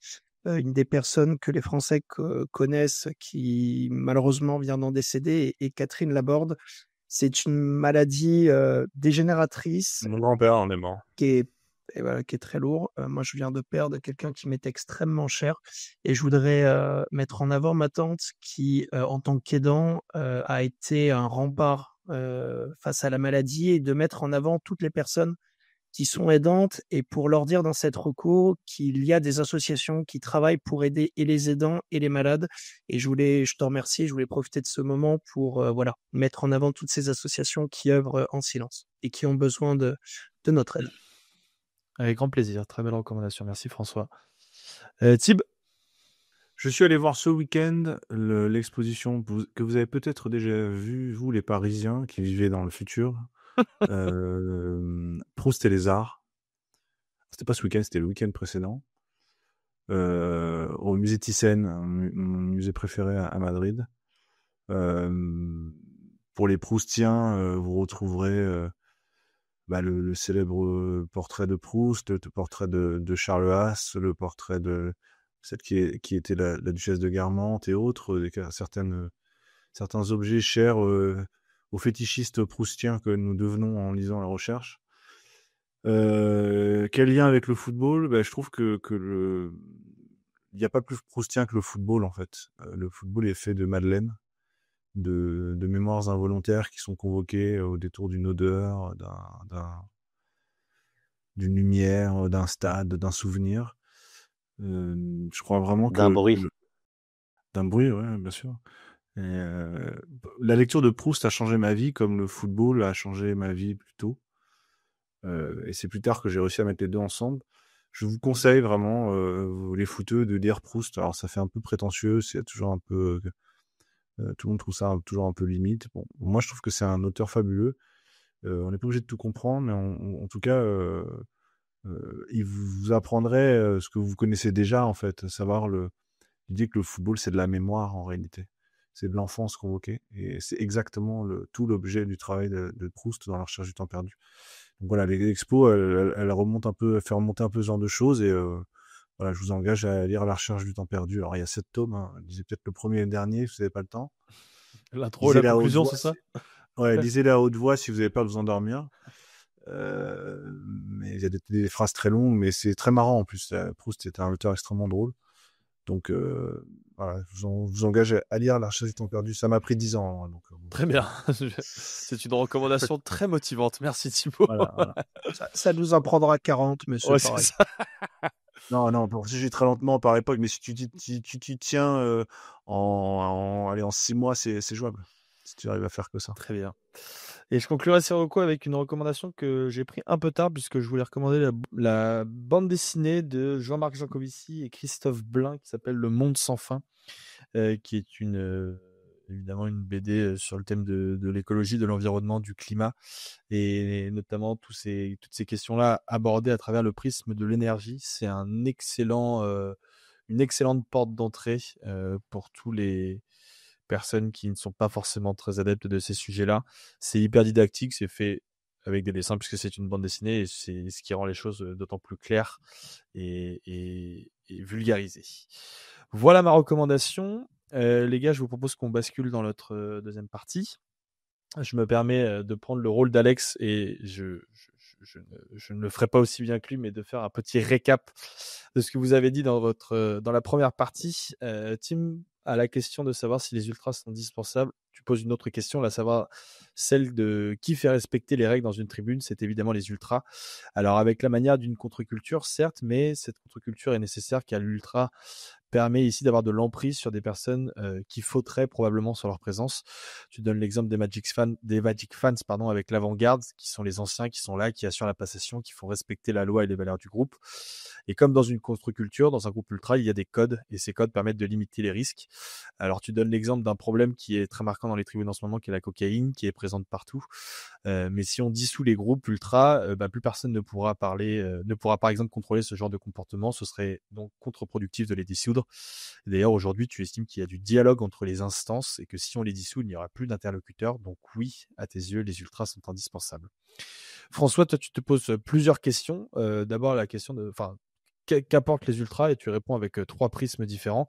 Une des personnes que les Français connaissent, qui malheureusement vient d'en décéder, est Catherine Laborde. C'est une maladie dégénératrice. Mon grand-père en est mort. Qui est très lourd. Moi, je viens de perdre quelqu'un qui m'est extrêmement cher, et je voudrais mettre en avant ma tante qui, en tant qu'aidant, a été un rempart face à la maladie, et de mettre en avant toutes les personnes qui sont aidantes et pour leur dire dans cette reco qu'il y a des associations qui travaillent pour aider et les aidants et les malades. Et je te remercie, je voulais profiter de ce moment pour voilà, mettre en avant toutes ces associations qui œuvrent en silence et qui ont besoin de notre aide. Avec grand plaisir. Très belle recommandation. Merci François. Thib, Je suis allé voir ce week-end l'exposition que vous avez peut-être déjà vue, vous les Parisiens qui vivez dans le futur. Proust et les Arts. C'était pas ce week-end, c'était le week-end précédent. Au musée Thyssen, mon musée préféré à Madrid. Pour les Proustiens, vous retrouverez le célèbre portrait de Proust, le portrait de Charles Haas, le portrait de celle qui était la duchesse de Guermantes et autres, certains objets chers aux fétichistes proustiens que nous devenons en lisant la recherche. Quel lien avec le football? Je trouve que il n'y a pas plus proustien que le football en fait. Le football est fait de madeleines, de mémoires involontaires qui sont convoquées au détour d'une odeur, d'une lumière, d'un stade, d'un souvenir. Je crois vraiment que D'un bruit. d'un bruit, ouais, bien sûr. Et la lecture de Proust a changé ma vie comme le football a changé ma vie plus tôt. Et c'est plus tard que j'ai réussi à mettre les deux ensemble. Je vous conseille vraiment, les footeux, de lire Proust. Alors ça fait un peu prétentieux, c'est toujours un peu... tout le monde trouve ça toujours un peu limite. Bon, moi je trouve que c'est un auteur fabuleux. On n'est pas obligé de tout comprendre, mais en tout cas, il vous apprendrait ce que vous connaissez déjà, en fait, à savoir l'idée que le football, c'est de la mémoire en réalité. C'est de l'enfance convoquée. Et c'est exactement tout l'objet du travail de Proust dans la recherche du temps perdu. Donc voilà, l'expo, elle remonte un peu, elle fait remonter un peu ce genre de choses. Et voilà, je vous engage à lire La recherche du temps perdu. Alors il y a 7 tomes, hein. Lisez peut-être le premier et le dernier si vous n'avez pas le temps. l'intro et la conclusion, c'est ça? Ouais, lisez-la à haute voix si vous avez peur de vous endormir. Mais il y a des phrases très longues, mais c'est très marrant en plus. Proust était un auteur extrêmement drôle. Donc voilà, je vous engage à lire La recherche du temps perdu. Ça m'a pris 10 ans. Hein, donc, Très bien. C'est une recommandation très motivante. Merci Thibaut. voilà. Ça nous en prendra 40, mais c'est Ouais, pareil. c'est ça. Non, pour j'ai très lentement par époque, mais si tu t'y tiens en 6 mois, c'est jouable. Si tu arrives à faire que ça. Très bien. Et je conclurai ces recos avec une recommandation que j'ai pris un peu tard, puisque je voulais recommander la bande dessinée de Jean-Marc Jancovici et Christophe Blain qui s'appelle Le Monde sans fin, qui est évidemment une BD sur le thème de l'écologie, de l'environnement, du climat, et notamment toutes ces questions-là abordées à travers le prisme de l'énergie. C'est une excellente porte d'entrée pour tous les personnes qui ne sont pas forcément très adeptes de ces sujets-là. C'est hyper didactique, c'est fait avec des dessins puisque c'est une bande dessinée et c'est ce qui rend les choses d'autant plus claires et vulgarisées. Voilà ma recommandation. Les gars, je vous propose qu'on bascule dans notre deuxième partie. Je me permets de prendre le rôle d'Alex et je ne le ferai pas aussi bien que lui, mais de faire un petit récap de ce que vous avez dit dans la première partie. Tim, à la question de savoir si les ultras sont indispensables, tu poses une autre question, à savoir celle de qui fait respecter les règles dans une tribune. C'est évidemment les ultras. Alors avec la manière d'une contre-culture, certes, mais cette contre-culture est nécessaire car l'ultra permet ici d'avoir de l'emprise sur des personnes qui fauteraient probablement sur leur présence. Tu donnes l'exemple des Magic Fans avec l'avant-garde, qui sont les anciens, qui sont là, qui assurent la passation, qui font respecter la loi et les valeurs du groupe. Et comme dans une contre-culture, dans un groupe ultra, il y a des codes, et ces codes permettent de limiter les risques. Alors tu donnes l'exemple d'un problème qui est très marquant dans les tribunes en ce moment, qui est la cocaïne, qui est présente partout. Mais si on dissout les groupes ultra, plus personne ne pourra par exemple contrôler ce genre de comportement. Ce serait donc contre-productif de les dissoudre. Et d'ailleurs, aujourd'hui, tu estimes qu'il y a du dialogue entre les instances et que si on les dissout, il n'y aura plus d'interlocuteurs. Donc oui, à tes yeux, les ultras sont indispensables. François, toi, tu te poses plusieurs questions. D'abord, la question qu'apportent les ultras, et tu réponds avec 3 prismes différents.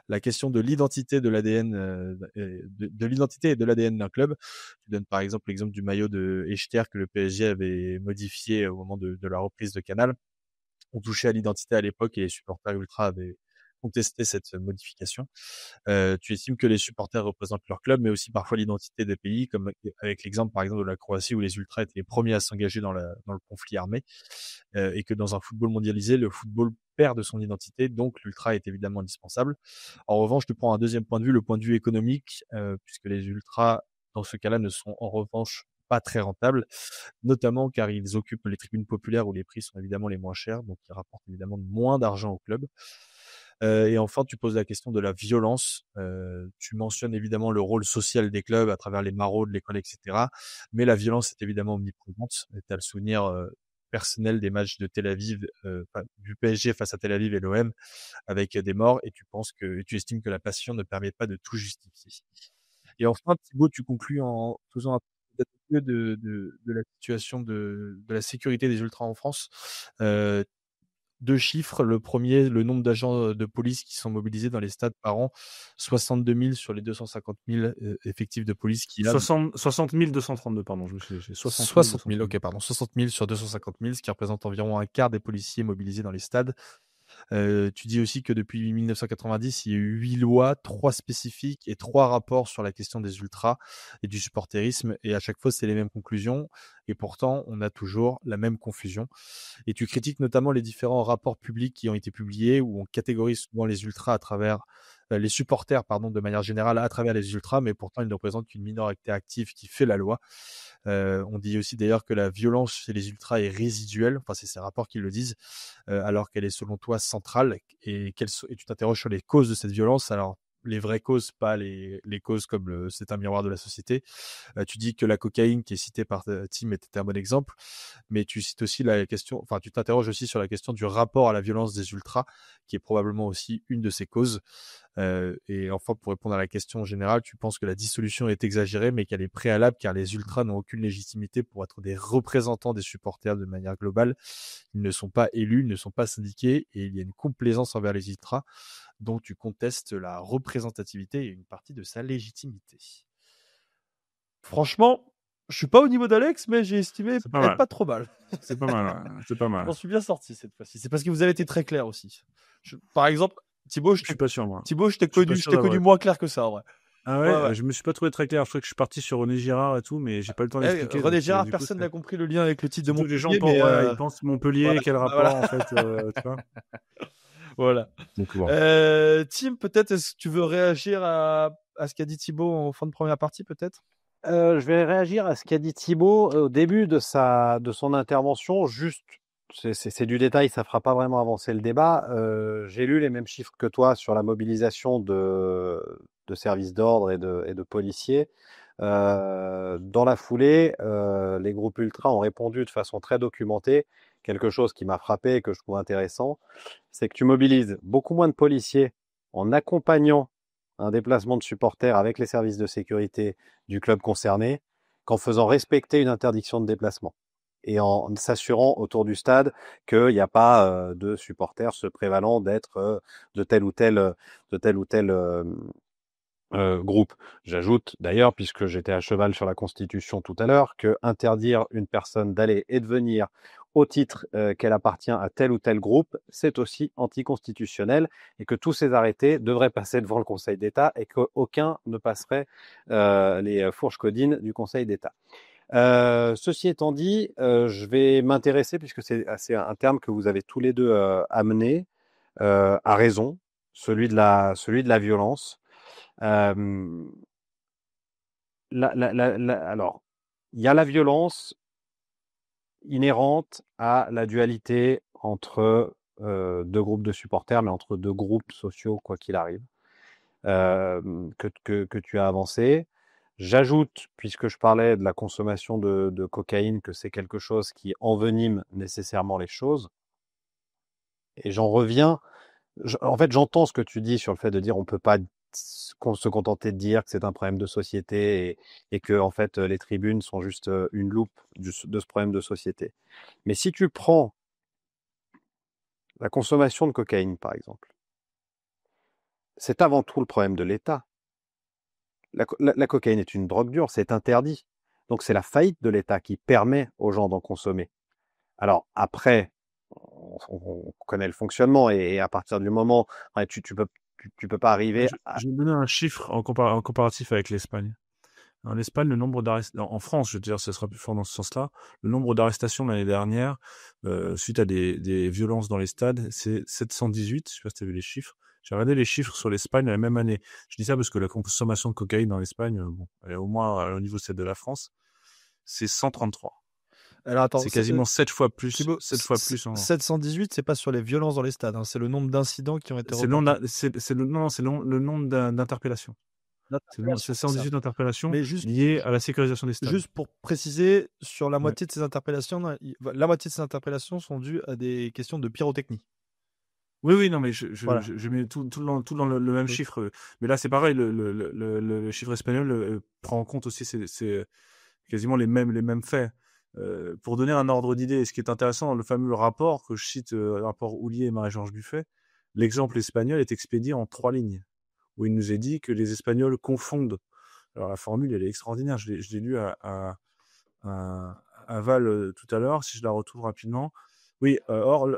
La question de l'identité de l'ADN, de l'identité et de l'ADN d'un club. Tu donnes par exemple l'exemple du maillot de Echter que le PSG avait modifié au moment de la reprise de Canal. On touchait à l'identité à l'époque et les supporters ultras avaient contester cette modification. Tu estimes que les supporters représentent leur club, mais aussi parfois l'identité des pays, comme avec l'exemple par exemple de la Croatie où les ultras étaient les premiers à s'engager dans le conflit armé, et que dans un football mondialisé, le football perd de son identité, donc l'ultra est évidemment indispensable. En revanche, tu prends un deuxième point de vue, le point de vue économique, puisque les ultras, dans ce cas-là, ne sont en revanche pas très rentables, notamment car ils occupent les tribunes populaires où les prix sont évidemment les moins chers, donc ils rapportent évidemment moins d'argent au club. Et enfin, tu poses la question de la violence. Tu mentionnes évidemment le rôle social des clubs à travers les maraudes, l'école, etc. Mais la violence est évidemment omniprésente. Tu as le souvenir personnel des matchs de Tel Aviv, du PSG face à Tel Aviv et l'OM, avec des morts, et tu estimes que la passion ne permet pas de tout justifier. Et enfin, Thibaut, tu conclus en faisant un état des lieux de la situation de la sécurité des ultras en France. Deux chiffres. Le premier, le nombre d'agents de police qui sont mobilisés dans les stades par an, 62 000 sur les 250 000 effectifs de police qu'il y a. 60 232, pardon. J'ai 60 000, ok, pardon. 60 000 sur 250 000, ce qui représente environ un quart des policiers mobilisés dans les stades. Tu dis aussi que depuis 1990, il y a eu 8 lois, 3 spécifiques et 3 rapports sur la question des ultras et du supporterisme. Et à chaque fois, c'est les mêmes conclusions. Et pourtant, on a toujours la même confusion. Et tu critiques notamment les différents rapports publics qui ont été publiés où on catégorise souvent les ultras à travers les supporters, pardon, de manière générale à travers les ultras, mais pourtant ils ne représentent qu'une minorité active qui fait la loi. On dit aussi d'ailleurs que la violence chez les ultras est résiduelle, enfin c'est ces rapports qui le disent, alors qu'elle est selon toi centrale, et tu t'interroges sur les causes de cette violence. Alors les vraies causes, pas les causes comme c'est un miroir de la société. Tu dis que la cocaïne qui est citée par Tim était un bon exemple, mais tu cites aussi tu t'interroges aussi sur la question du rapport à la violence des ultras, qui est probablement aussi une de ces causes. Et enfin, pour répondre à la question générale, tu penses que la dissolution est exagérée, mais qu'elle est préalable, car les ultras n'ont aucune légitimité pour être des représentants des supporters de manière globale. Ils ne sont pas élus, ils ne sont pas syndiqués, et il y a une complaisance envers les ultras, dont tu contestes la représentativité et une partie de sa légitimité. Franchement, je suis pas au niveau d'Alex, mais j'ai estimé être pas trop mal. C'est pas mal, ouais. C'est pas mal. J'en suis bien sorti cette fois-ci. C'est parce que vous avez été très clair aussi. Par exemple, Thibaut, je suis pas sûr, moi. Thibaut, je t'ai connu moins clair que ça, en vrai. Ah ouais. Je me suis pas trouvé très clair. Je crois que je suis parti sur René Girard et tout, mais j'ai pas le temps d'expliquer. René Girard, personne n'a compris le lien avec le titre de Montpellier. Les gens ils pensent Montpellier, voilà, quel rapport en fait, tu vois. Voilà. Donc, bon. Tim, peut-être, est-ce que tu veux réagir à ce qu'a dit Thibaut en fin de première partie, peut-être? Je vais réagir à ce qu'a dit Thibaut au début de son intervention. Juste, c'est du détail, ça fera pas vraiment avancer le débat. J'ai lu les mêmes chiffres que toi sur la mobilisation de services d'ordre et de policiers. Dans la foulée, les groupes ultras ont répondu de façon très documentée. Quelque chose qui m'a frappé et que je trouve intéressant, c'est que tu mobilises beaucoup moins de policiers en accompagnant un déplacement de supporters avec les services de sécurité du club concerné qu'en faisant respecter une interdiction de déplacement et en s'assurant autour du stade qu'il n'y a pas de supporters se prévalant d'être de tel ou tel groupe. J'ajoute d'ailleurs, puisque j'étais à cheval sur la Constitution tout à l'heure, que interdire une personne d'aller et de venir au titre qu'elle appartient à tel ou tel groupe, c'est aussi anticonstitutionnel et que tous ces arrêtés devraient passer devant le Conseil d'État et qu'aucun ne passerait les fourches codines du Conseil d'État. Ceci étant dit, je vais m'intéresser, puisque c'est un terme que vous avez tous les deux amené à raison, celui de la violence. Alors, il y a la violence inhérente à la dualité entre deux groupes de supporters, mais entre deux groupes sociaux, quoi qu'il arrive, que tu as avancé. J'ajoute, puisque je parlais de la consommation de cocaïne, que c'est quelque chose qui envenime nécessairement les choses. Et j'en reviens. En fait, j'entends ce que tu dis sur le fait de dire on ne peut pas se contenter de dire que c'est un problème de société et que en fait les tribunes sont juste une loupe de ce problème de société. Mais si tu prends la consommation de cocaïne, par exemple, c'est avant tout le problème de l'État. La cocaïne est une drogue dure, c'est interdit. Donc c'est la faillite de l'État qui permet aux gens d'en consommer. Alors après, on connaît le fonctionnement et à partir du moment, tu peux pas arriver à... Je vais donner un chiffre en comparatif avec l'Espagne. En Espagne, le nombre en France, je veux dire, ce sera plus fort dans ce sens-là. Le nombre d'arrestations l'année dernière, suite à des violences dans les stades, c'est 718. Je sais pas si tu as vu les chiffres. J'ai regardé les chiffres sur l'Espagne la même année. Je dis ça parce que la consommation de cocaïne dans l'Espagne, bon, elle est au moins au niveau de celle de la France. C'est 133. Alors attends, C'est quasiment 7 fois plus. Thibaut, 7 fois plus. 718, c'est pas sur les violences dans les stades, hein, c'est le nombre d'incidents qui ont été C'est le nombre d'interpellations. C'est 718 interpellations liées à la sécurisation des stades. Juste pour préciser, sur la moitié de ces interpellations, la moitié de ces interpellations sont dues à des questions de pyrotechnie. Oui, non, mais je mets tout dans le même chiffre. Mais là, c'est pareil, le chiffre espagnol prend en compte aussi c'est quasiment les mêmes faits. Pour donner un ordre d'idée, ce qui est intéressant dans le fameux rapport que je cite, le rapport Houllier et Marie-Georges Buffet, l'exemple espagnol est expédié en 3 lignes, où il nous est dit que les Espagnols confondent. Alors la formule, elle est extraordinaire. Je l'ai lu à Val tout à l'heure, si je la retrouve rapidement. Oui, or,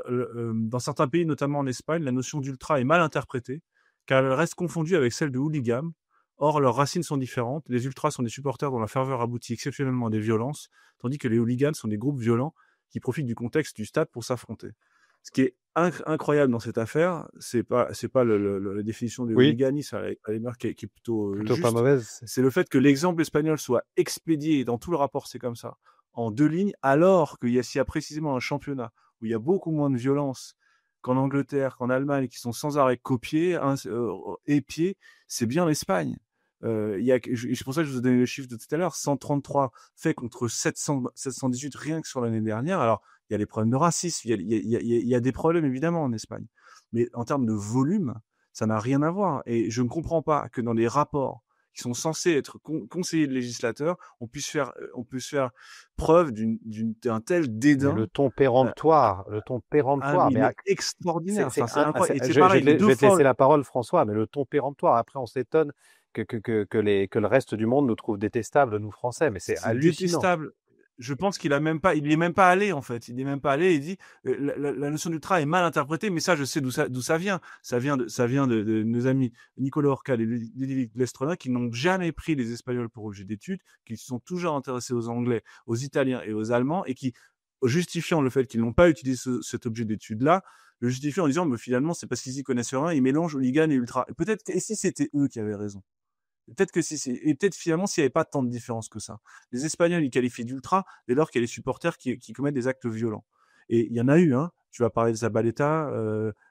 dans certains pays, notamment en Espagne, la notion d'ultra est mal interprétée, car elle reste confondue avec celle de hooligan. Or, leurs racines sont différentes. Les ultras sont des supporters dont la ferveur aboutit exceptionnellement à des violences, tandis que les hooligans sont des groupes violents qui profitent du contexte du stade pour s'affronter. Ce qui est incroyable dans cette affaire, c'est pas la définition du hooliganisme à l'émeur qui est plutôt juste. Pas mauvaise. C'est le fait que l'exemple espagnol soit expédié, dans tout le rapport c'est comme ça, en 2 lignes, alors s'il y a précisément un championnat où il y a beaucoup moins de violence qu'en Angleterre, qu'en Allemagne, qui sont sans arrêt copiés, épiés, c'est bien l'Espagne. C'est pour ça que je vous ai donné le chiffre de tout à l'heure, 133 faits contre 718 rien que sur l'année dernière. Alors, il y a les problèmes de racisme, il y a des problèmes évidemment en Espagne. Mais en termes de volume, ça n'a rien à voir. Et je ne comprends pas que dans les rapports qui sont censés être conseillers de législateurs, on puisse faire preuve d'un tel dédain. Mais le ton péremptoire, mais extraordinaire. C'est incroyable. Je vais te laisser la parole, François, mais le ton péremptoire. Après, on s'étonne que le reste du monde nous trouve détestables, nous Français, mais c'est hallucinant. Détestable. Je pense qu'il il est même pas allé en fait. Il est même pas allé. Il dit la notion d'ultra est mal interprétée, mais ça je sais d'où ça vient. Ça vient de nos amis Nicolas Orcade et Ludovic Lestrona qui n'ont jamais pris les Espagnols pour objet d'étude, qui se sont toujours intéressés aux Anglais, aux Italiens et aux Allemands, et qui, justifiant le fait qu'ils n'ont pas utilisé cet objet d'étude là, le justifient en disant mais finalement c'est parce qu'ils y connaissent rien, ils mélangent hooligan et ultra. Et si c'était eux qui avaient raison. Peut-être finalement s'il n'y avait pas tant de différence que ça. Les Espagnols, ils qualifient d'ultra dès lors qu'il y a les supporters qui commettent des actes violents. Et il y en a eu, hein. Tu vas parler de Zabaleta,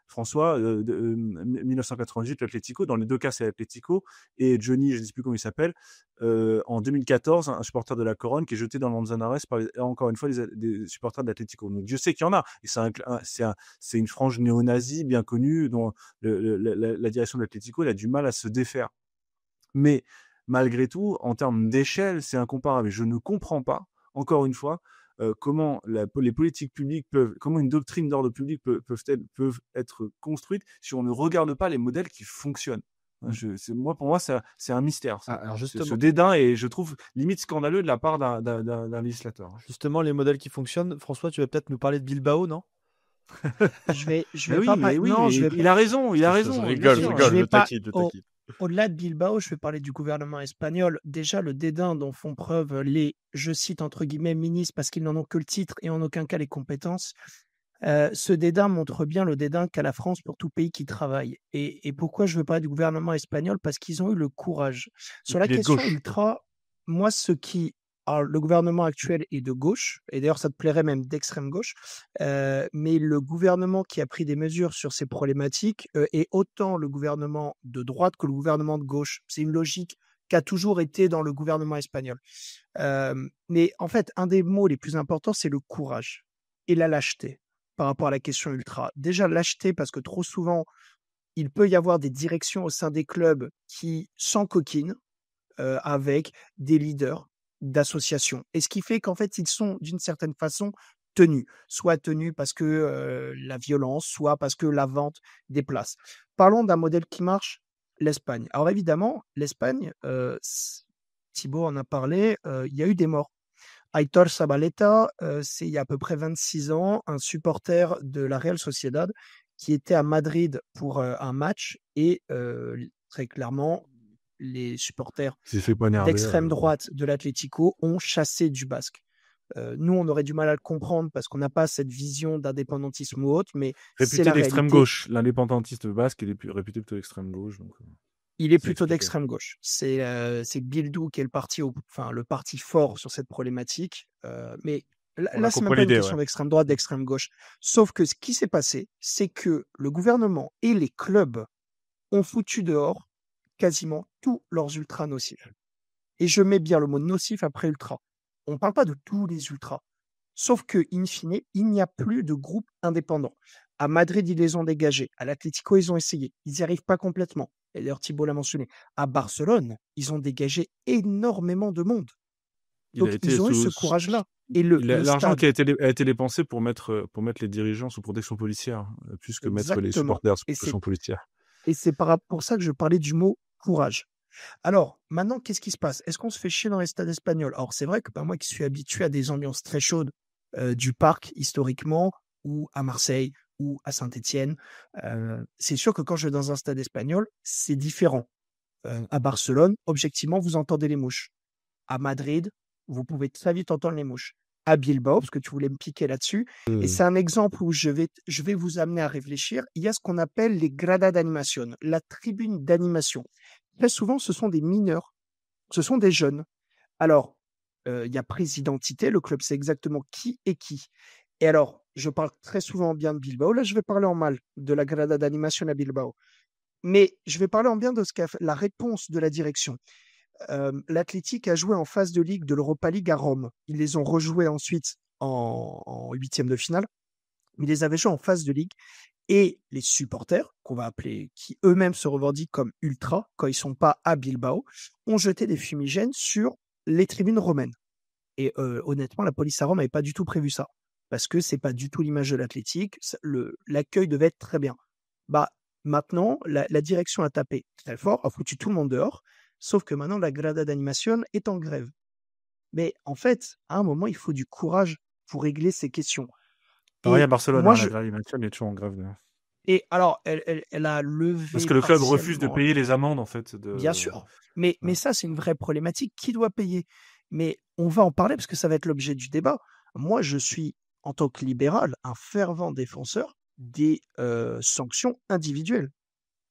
François, 1998, l'Atlético. Dans les deux cas, c'est l'Atlético. Et Johnny, je ne sais plus comment il s'appelle, en 2014, un supporter de la Corogne qui est jeté dans le Manzanares par, encore une fois, des supporters de l'Atlético. Donc Dieu sait qu'il y en a. Et c'est une frange néo-nazie bien connue dont la direction de l'Atlético a du mal à se défaire. Mais malgré tout, en termes d'échelle, c'est incomparable. Et je ne comprends pas, encore une fois, comment les politiques publiques comment une doctrine d'ordre public peuvent être construites si on ne regarde pas les modèles qui fonctionnent. Pour moi, c'est un mystère. Alors justement, ce dédain est, je trouve, limite scandaleux de la part d'un législateur. Justement, les modèles qui fonctionnent. François, tu vas peut-être nous parler de Bilbao, non? Il a raison. Je rigole, je taquine. Au-delà de Bilbao, je vais parler du gouvernement espagnol. Déjà, le dédain dont font preuve les, je cite entre guillemets, ministres, parce qu'ils n'en ont que le titre et en aucun cas les compétences. Ce dédain montre bien le dédain qu'a la France pour tout pays qui travaille. Et pourquoi je veux parler du gouvernement espagnol? Parce qu'ils ont eu le courage. Sur la question ultra, moi, alors, le gouvernement actuel est de gauche, et d'ailleurs ça te plairait même d'extrême gauche, mais le gouvernement qui a pris des mesures sur ces problématiques est autant le gouvernement de droite que le gouvernement de gauche. C'est une logique qui a toujours été dans le gouvernement espagnol. Mais en fait, un des mots les plus importants, c'est le courage et la lâcheté par rapport à la question ultra. Déjà, lâcheté parce que trop souvent, il peut y avoir des directions au sein des clubs qui s'encoquinent avec des leaders d'associations. Et ce qui fait qu'en fait, ils sont d'une certaine façon tenus. Soit tenus parce que la violence, soit parce que la vente des places. Parlons d'un modèle qui marche, l'Espagne. Alors évidemment, l'Espagne, Thibaut en a parlé, il y a eu des morts. Aitor Zabaleta, c'est il y a à peu près 26 ans, un supporter de la Real Sociedad qui était à Madrid pour un match et très clairement, les supporters Il s'est fait poignarder. d'extrême droite de l'Atlético ont chassé du Basque. Nous, on aurait du mal à le comprendre parce qu'on n'a pas cette vision d'indépendantisme ou autre, mais c'est Réputé la d'extrême réalité. gauche. L'indépendantiste basque, il est réputé plutôt d'extrême gauche. Donc, Il est c'est plutôt expliqué. d'extrême gauche. C'est Bildu qui est le parti fort sur cette problématique. Mais On là, a c'est même compris pas une l'idée, question ouais. d'extrême droite, d'extrême gauche. Sauf que ce qui s'est passé, c'est que le gouvernement et les clubs ont foutu dehors quasiment tous leurs ultras nocifs. Et je mets bien le mot nocif après ultra. On ne parle pas de tous les ultras. Sauf que, in fine, il n'y a plus de groupe indépendant. À Madrid, ils les ont dégagés. À l'Atlético, ils ont essayé. Ils n'y arrivent pas complètement. Et d'ailleurs, Thibault l'a mentionné. À Barcelone, ils ont dégagé énormément de monde. Il a Donc, été ils ont eu ce sous. courage-là. Et le L'argent qui stade, a été dépensé pour mettre les dirigeants sous protection policière, plus que mettre les exactement. supporters sous Et c'est protection policière. pour ça que je parlais du mot courage. Alors, maintenant, qu'est-ce qui se passe? Est-ce qu'on se fait chier dans les stades espagnols? Alors, c'est vrai que moi qui suis habitué à des ambiances très chaudes du parc, historiquement, ou à Marseille, ou à Saint-Étienne, c'est sûr que quand je vais dans un stade espagnol, c'est différent. À Barcelone, objectivement, vous entendez les mouches. À Madrid, vous pouvez très vite entendre les mouches. À Bilbao, parce que tu voulais me piquer là-dessus, et c'est un exemple où je vais vous amener à réfléchir. Il y a ce qu'on appelle les gradas d'animation, la tribune d'animation. Très souvent, ce sont des mineurs, ce sont des jeunes. Alors, il y a Prise d'identité, le club sait exactement qui est qui. Et alors, je parle très souvent en bien de Bilbao. Là, je vais parler en mal de la grada d'animation à Bilbao. Mais je vais parler en bien de ce qu'a fait la réponse de la direction. L'Athletic a joué en phase de ligue de l'Europa League à Rome. Ils les ont rejoués ensuite en huitième de finale. Ils les avaient joués en phase de ligue. Et les supporters, qu'on va appeler, qui eux-mêmes se revendiquent comme ultra, quand ils sont pas à Bilbao, ont jeté des fumigènes sur les tribunes romaines. Et honnêtement, la police à Rome n'avait pas du tout prévu ça. Parce que c'est pas du tout l'image de l'Athletic. L'accueil devait être très bien. Bah, maintenant, la direction a tapé très fort, a foutu tout le monde dehors. Sauf que maintenant, la grada d'animation est en grève. Mais en fait, à un moment, il faut du courage pour régler ces questions. Pareil à Et Barcelone, moi, la grève est toujours en grève. et alors, elle a Parce levé que le club refuse de partiellement. payer les amendes, en fait. Bien sûr, mais Ouais. ça, c'est une vraie problématique. Qui doit payer? Mais on va en parler parce que ça va être l'objet du débat. Moi, je suis, en tant que libéral, un fervent défenseur des sanctions individuelles.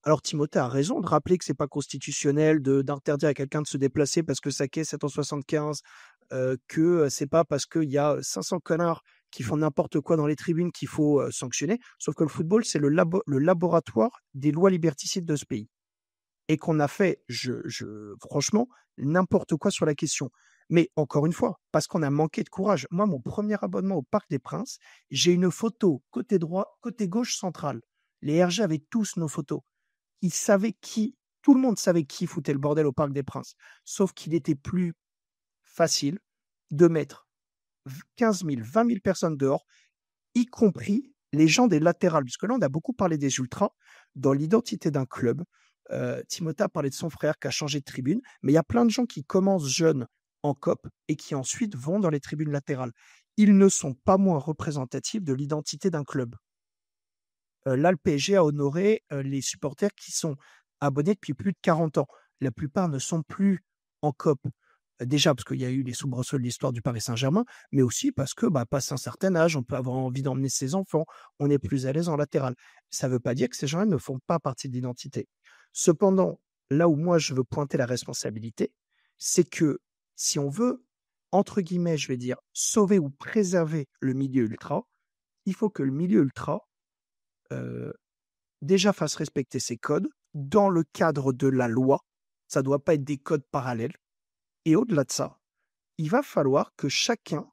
Alors Timothée a raison de rappeler que c'est pas constitutionnel d'interdire à quelqu'un de se déplacer parce que sa caisse est en 75, que c'est pas parce qu'il y a 500 connards qui font n'importe quoi dans les tribunes qu'il faut sanctionner. Sauf que le football, c'est le laboratoire des lois liberticides de ce pays. Et qu'on a fait, franchement, n'importe quoi sur la question. Mais encore une fois, parce qu'on a manqué de courage. Moi, mon premier abonnement au Parc des Princes, j'ai une photo côté droit, côté gauche centrale. Les RG avaient tous nos photos. Ils savaient tout le monde savait qui foutait le bordel au Parc des Princes. Sauf qu'il était plus facile de mettre 15 000, 20 000 personnes dehors, y compris les gens des latérales. Puisque là, on a beaucoup parlé des ultras dans l'identité d'un club. Timothée a parlé de son frère qui a changé de tribune, mais il y a plein de gens qui commencent jeunes en COP et qui ensuite vont dans les tribunes latérales. Ils ne sont pas moins représentatifs de l'identité d'un club. Là, le PSG a honoré les supporters qui sont abonnés depuis plus de 40 ans. La plupart ne sont plus en COP. Déjà parce qu'il y a eu les soubresauts de l'histoire du Paris Saint-Germain, mais aussi parce que, passé un certain âge, on peut avoir envie d'emmener ses enfants, on est plus à l'aise en latéral. Ça ne veut pas dire que ces gens-là ne font pas partie de l'identité. Cependant, là où moi je veux pointer la responsabilité, c'est que si on veut, entre guillemets, je vais dire, sauver ou préserver le milieu ultra, il faut que le milieu ultra déjà fasse respecter ses codes dans le cadre de la loi. Ça ne doit pas être des codes parallèles. Et au-delà de ça, il va falloir que chacun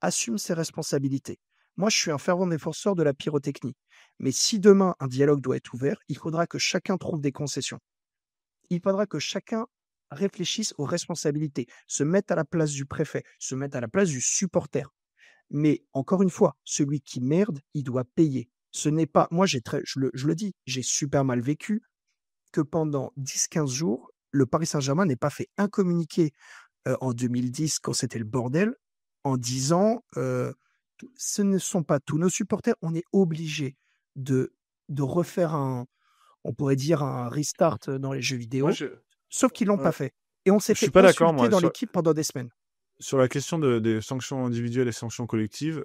assume ses responsabilités. Moi, je suis un fervent défenseur de la pyrotechnie. Mais si demain un dialogue doit être ouvert, il faudra que chacun trouve des concessions. Il faudra que chacun réfléchisse aux responsabilités, se mette à la place du préfet, se mette à la place du supporter. Mais encore une fois, celui qui merde, il doit payer. Ce n'est pas, moi je le dis, j'ai super mal vécu que pendant 10-15 jours, le Paris Saint-Germain n'ait pas fait un communiqué en 2010 quand c'était le bordel en disant ce ne sont pas tous nos supporters, on est obligé de refaire on pourrait dire un restart dans les jeux Moi, vidéo, je, sauf qu'ils l'ont ouais, pas fait. Et on s'est je suis fait pas d'accord, insulter moi, dans l'équipe pendant des semaines. sur la question des sanctions individuelles et sanctions collectives.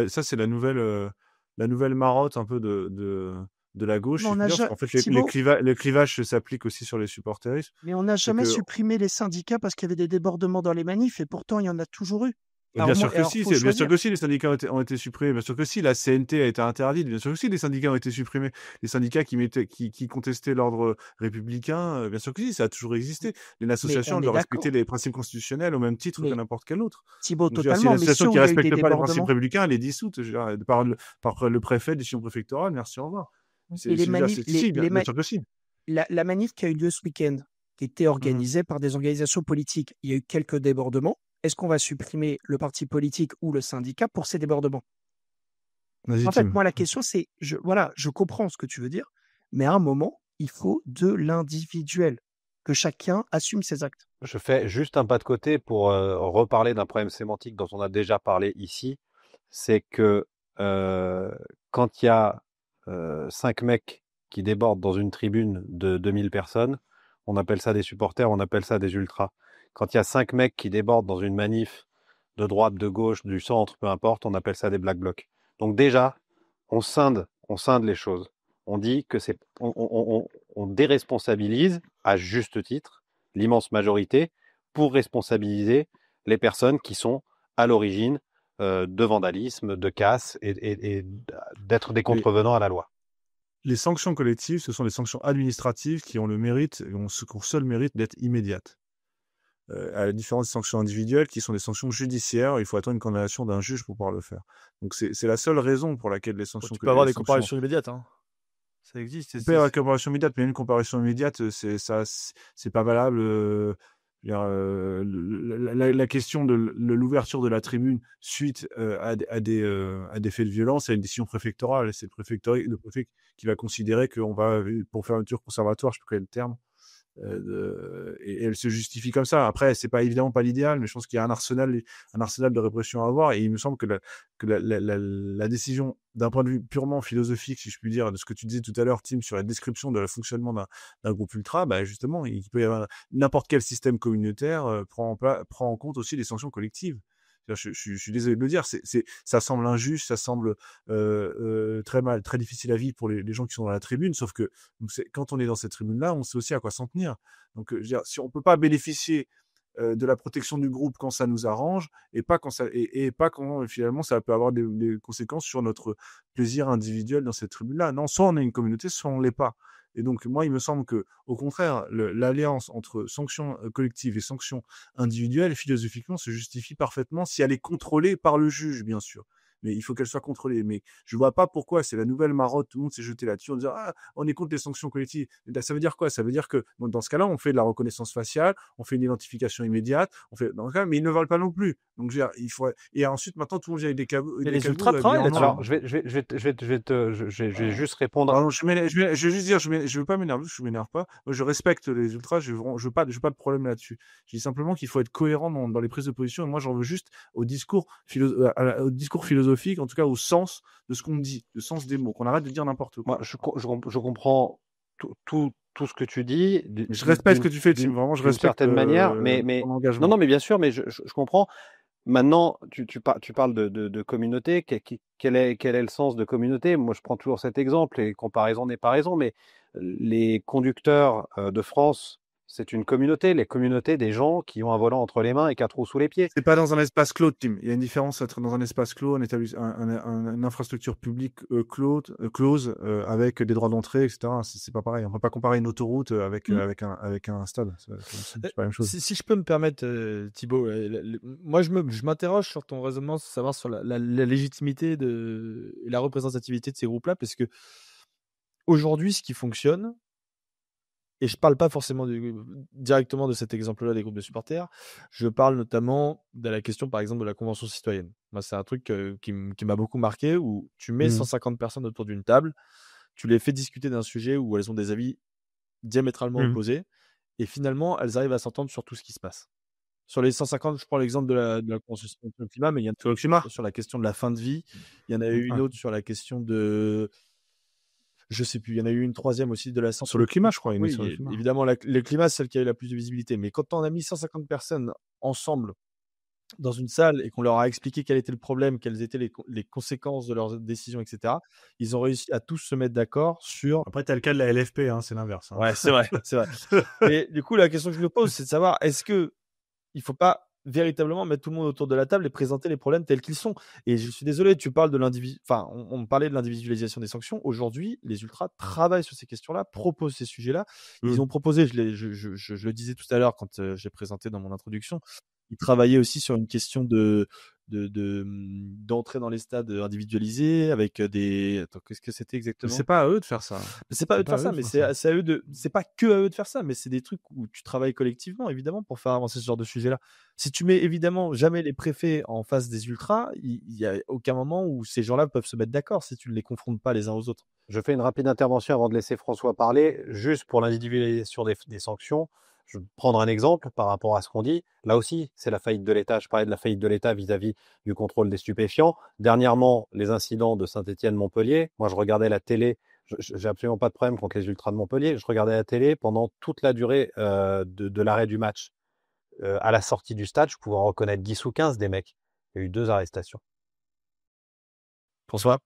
Ça, c'est la nouvelle marotte un peu de la gauche, Mais si on je puis n'a dire, parce jamais, qu'en fait, Thibaut, le clivage s'applique aussi sur les supporteristes. mais on n'a C'est jamais que supprimé les syndicats parce qu'il y avait des débordements dans les manifs et pourtant il y en a toujours eu. Bien sûr que Alors si, faut bien sûr choisir. que si, les syndicats ont été supprimés, bien sûr que si, la CNT a été interdite, bien sûr que si, les syndicats ont été supprimés. Les syndicats qui contestaient l'ordre républicain, bien sûr que si, ça a toujours existé. Une Mais association on est doit respecter d'accord. les principes constitutionnels au même titre que Mais n'importe quel autre. Thibaut, Donc, je veux dire, si totalement. Mais l'association ceux qui où il y a eu des respecte pas les principes débordements, républicains, elle est dissoute, je veux dire, par le préfet, décision préfectorale, merci, au revoir. et les Je veux dire, manifs, si, bien sûr que si. la manif qui a eu lieu ce week-end, qui était Mhm. organisée par des organisations politiques, il y a eu quelques débordements. Est-ce qu'on va supprimer le parti politique ou le syndicat pour ces débordements? Vas-y, En fait, Tim. moi, la question, c'est, voilà, je comprends ce que tu veux dire, mais à un moment, il faut de l'individuel, que chacun assume ses actes. Je fais juste un pas de côté pour reparler d'un problème sémantique dont on a déjà parlé ici. C'est que euh, quand il y a 5 mecs qui débordent dans une tribune de 2000 personnes, on appelle ça des supporters, on appelle ça des ultras. Quand il y a 5 mecs qui débordent dans une manif de droite, de gauche, du centre, peu importe, on appelle ça des black blocs. Donc déjà, on scinde les choses. On dit que on déresponsabilise à juste titre l'immense majorité pour responsabiliser les personnes qui sont à l'origine de vandalisme, de casse et d'être des Les, contrevenants à la loi. les sanctions collectives, ce sont des sanctions administratives qui ont le mérite, ont seul mérite d'être immédiates. À la différence des sanctions individuelles qui sont des sanctions judiciaires, il faut attendre une condamnation d'un juge pour pouvoir le faire. Donc c'est la seule raison pour laquelle Tu peux avoir des sanctions... comparutions immédiates, hein. Ça existe. On peut avoir une comparution immédiate, mais une comparution immédiate, c'est pas valable. La question de l'ouverture de la tribune suite à des faits de violence, c'est une décision préfectorale. Et c'est le préfet qui va considérer qu'on va, pour faire une mesure conservatoire, je sais plus quel est le terme, et elle se justifie comme ça. Après, c'est pas évidemment pas l'idéal, mais je pense qu'il y a un arsenal de répression à avoir, et il me semble que la décision, d'un point de vue purement philosophique, si je puis dire, de ce que tu disais tout à l'heure, Tim, sur la description de le fonctionnement d'un groupe ultra, bah justement, il peut y avoir n'importe quel système communautaire prend en compte aussi les sanctions collectives. Je suis désolé de le dire, ça semble injuste, ça semble très difficile à vivre pour les gens qui sont dans la tribune, sauf que quand on est dans cette tribune-là, on sait aussi à quoi s'en tenir. Donc, je veux dire, si on peut pas bénéficier de la protection du groupe quand ça nous arrange, et pas quand finalement ça peut avoir des conséquences sur notre plaisir individuel dans cette tribune-là. Non, soit on est une communauté, soit on l'est pas. Et donc, moi, il me semble que, au contraire, l'alliance entre sanctions collectives et sanctions individuelles, philosophiquement, se justifie parfaitement si elle est contrôlée par le juge, bien sûr. Mais il faut qu'elle soit contrôlée. Mais je vois pas pourquoi c'est la nouvelle marotte, tout le monde s'est jeté là-dessus en disant ah, on est contre les sanctions collectives. Ça veut dire quoi? Ça veut dire que dans ce cas-là, on fait de la reconnaissance faciale, on fait une identification immédiate, mais ils ne veulent pas non plus. Donc je veux dire, il faut, et ensuite maintenant tout le monde vient avec des cagots. Et les ultras travaillent là-dessus. Alors, je vais juste répondre. Pardon, je vais juste dire, je veux pas m'énerver, je m'énerve pas. Moi, je respecte les ultras, je veux pas de problème là-dessus. Je dis simplement qu'il faut être cohérent dans les prises de position. Et moi, j'en veux juste au discours philosophique, en tout cas au sens de ce qu'on dit, le sens des mots, qu'on arrête de dire n'importe quoi. Moi, je comprends tout ce que tu dis. Je respecte ce que tu fais, Tim. Vraiment, je respecte d'une certaine manière, mais ton engagement. non, mais bien sûr, mais je comprends. Maintenant, tu parles de communauté. Quel est le sens de communauté? Moi, je prends toujours cet exemple, et comparaison n'est pas raison, mais les conducteurs de France, c'est une communauté. Les communautés des gens qui ont un volant entre les mains et 4 roues sous les pieds. C'est pas dans un espace clos, Tim. Il y a une différence entre dans un espace clos, une infrastructure publique close, avec des droits d'entrée, etc. C'est pas pareil. On peut pas comparer une autoroute avec un stade. C'est pas la même chose. Si je peux me permettre, Thibaut, moi je m'interroge sur ton raisonnement, savoir sur la légitimité et la représentativité de ces groupes-là, parce que aujourd'hui, ce qui fonctionne, et je parle pas forcément directement de cet exemple-là des groupes de supporters, je parle notamment de la question, par exemple, de la Convention citoyenne. Moi, c'est un truc qui m'a beaucoup marqué, où tu mets 150 personnes autour d'une table, tu les fais discuter d'un sujet où elles ont des avis diamétralement opposés, et finalement, elles arrivent à s'entendre sur tout ce qui se passe. Sur les 150, je prends l'exemple de la Convention sur le climat, mais il y en a Sur le climat? sur la question de la fin de vie. Il y en a eu une Ouais. autre sur la question de, je sais plus, il y en a eu une troisième aussi de la santé. Sur le climat, je crois. Il est Oui, sur le climat. évidemment, le climat, c'est celle qui a eu la plus de visibilité. Mais quand on a mis 150 personnes ensemble dans une salle et qu'on leur a expliqué quel était le problème, quelles étaient les conséquences de leurs décisions, etc., ils ont réussi à tous se mettre d'accord sur. Après, tu as le cas de la LFP, hein, c'est l'inverse. Hein. Ouais, c'est vrai, c'est vrai. Mais du coup, la question que je me pose, c'est de savoir, est-ce que il faut pas véritablement mettre tout le monde autour de la table et présenter les problèmes tels qu'ils sont. Et je suis désolé, tu parles de on parlait de l'individualisation des sanctions. Aujourd'hui, les ultras travaillent sur ces questions-là, proposent ces sujets-là. Ils ont proposé, je le disais tout à l'heure quand j'ai présenté dans mon introduction, ils travaillaient aussi sur une question d'entrée dans les stades individualisés avec des. Attends, qu'est-ce que c'était Mais exactement? c'est pas à eux de faire ça. C'est pas à eux de faire ça, mais c'est à eux de. C'est pas que à eux de faire ça, mais c'est des trucs où tu travailles collectivement, évidemment, pour faire avancer ce genre de sujet-là. Si tu mets évidemment jamais les préfets en face des ultras, il y a aucun moment où ces gens-là peuvent se mettre d'accord si tu ne les confrontes pas les uns aux autres. Je fais une rapide intervention avant de laisser François parler, juste pour l'individualisation des sanctions. Je vais prendre un exemple par rapport à ce qu'on dit. Là aussi, c'est la faillite de l'État. Je parlais de la faillite de l'État vis-à-vis du contrôle des stupéfiants. Dernièrement, les incidents de Saint-Étienne-Montpellier. Moi, je regardais la télé. J'ai absolument pas de problème contre les ultras de Montpellier. Je regardais la télé pendant toute la durée de l'arrêt du match. À la sortie du stade, je pouvais en reconnaître 10 ou 15 des mecs. Il y a eu 2 arrestations. François?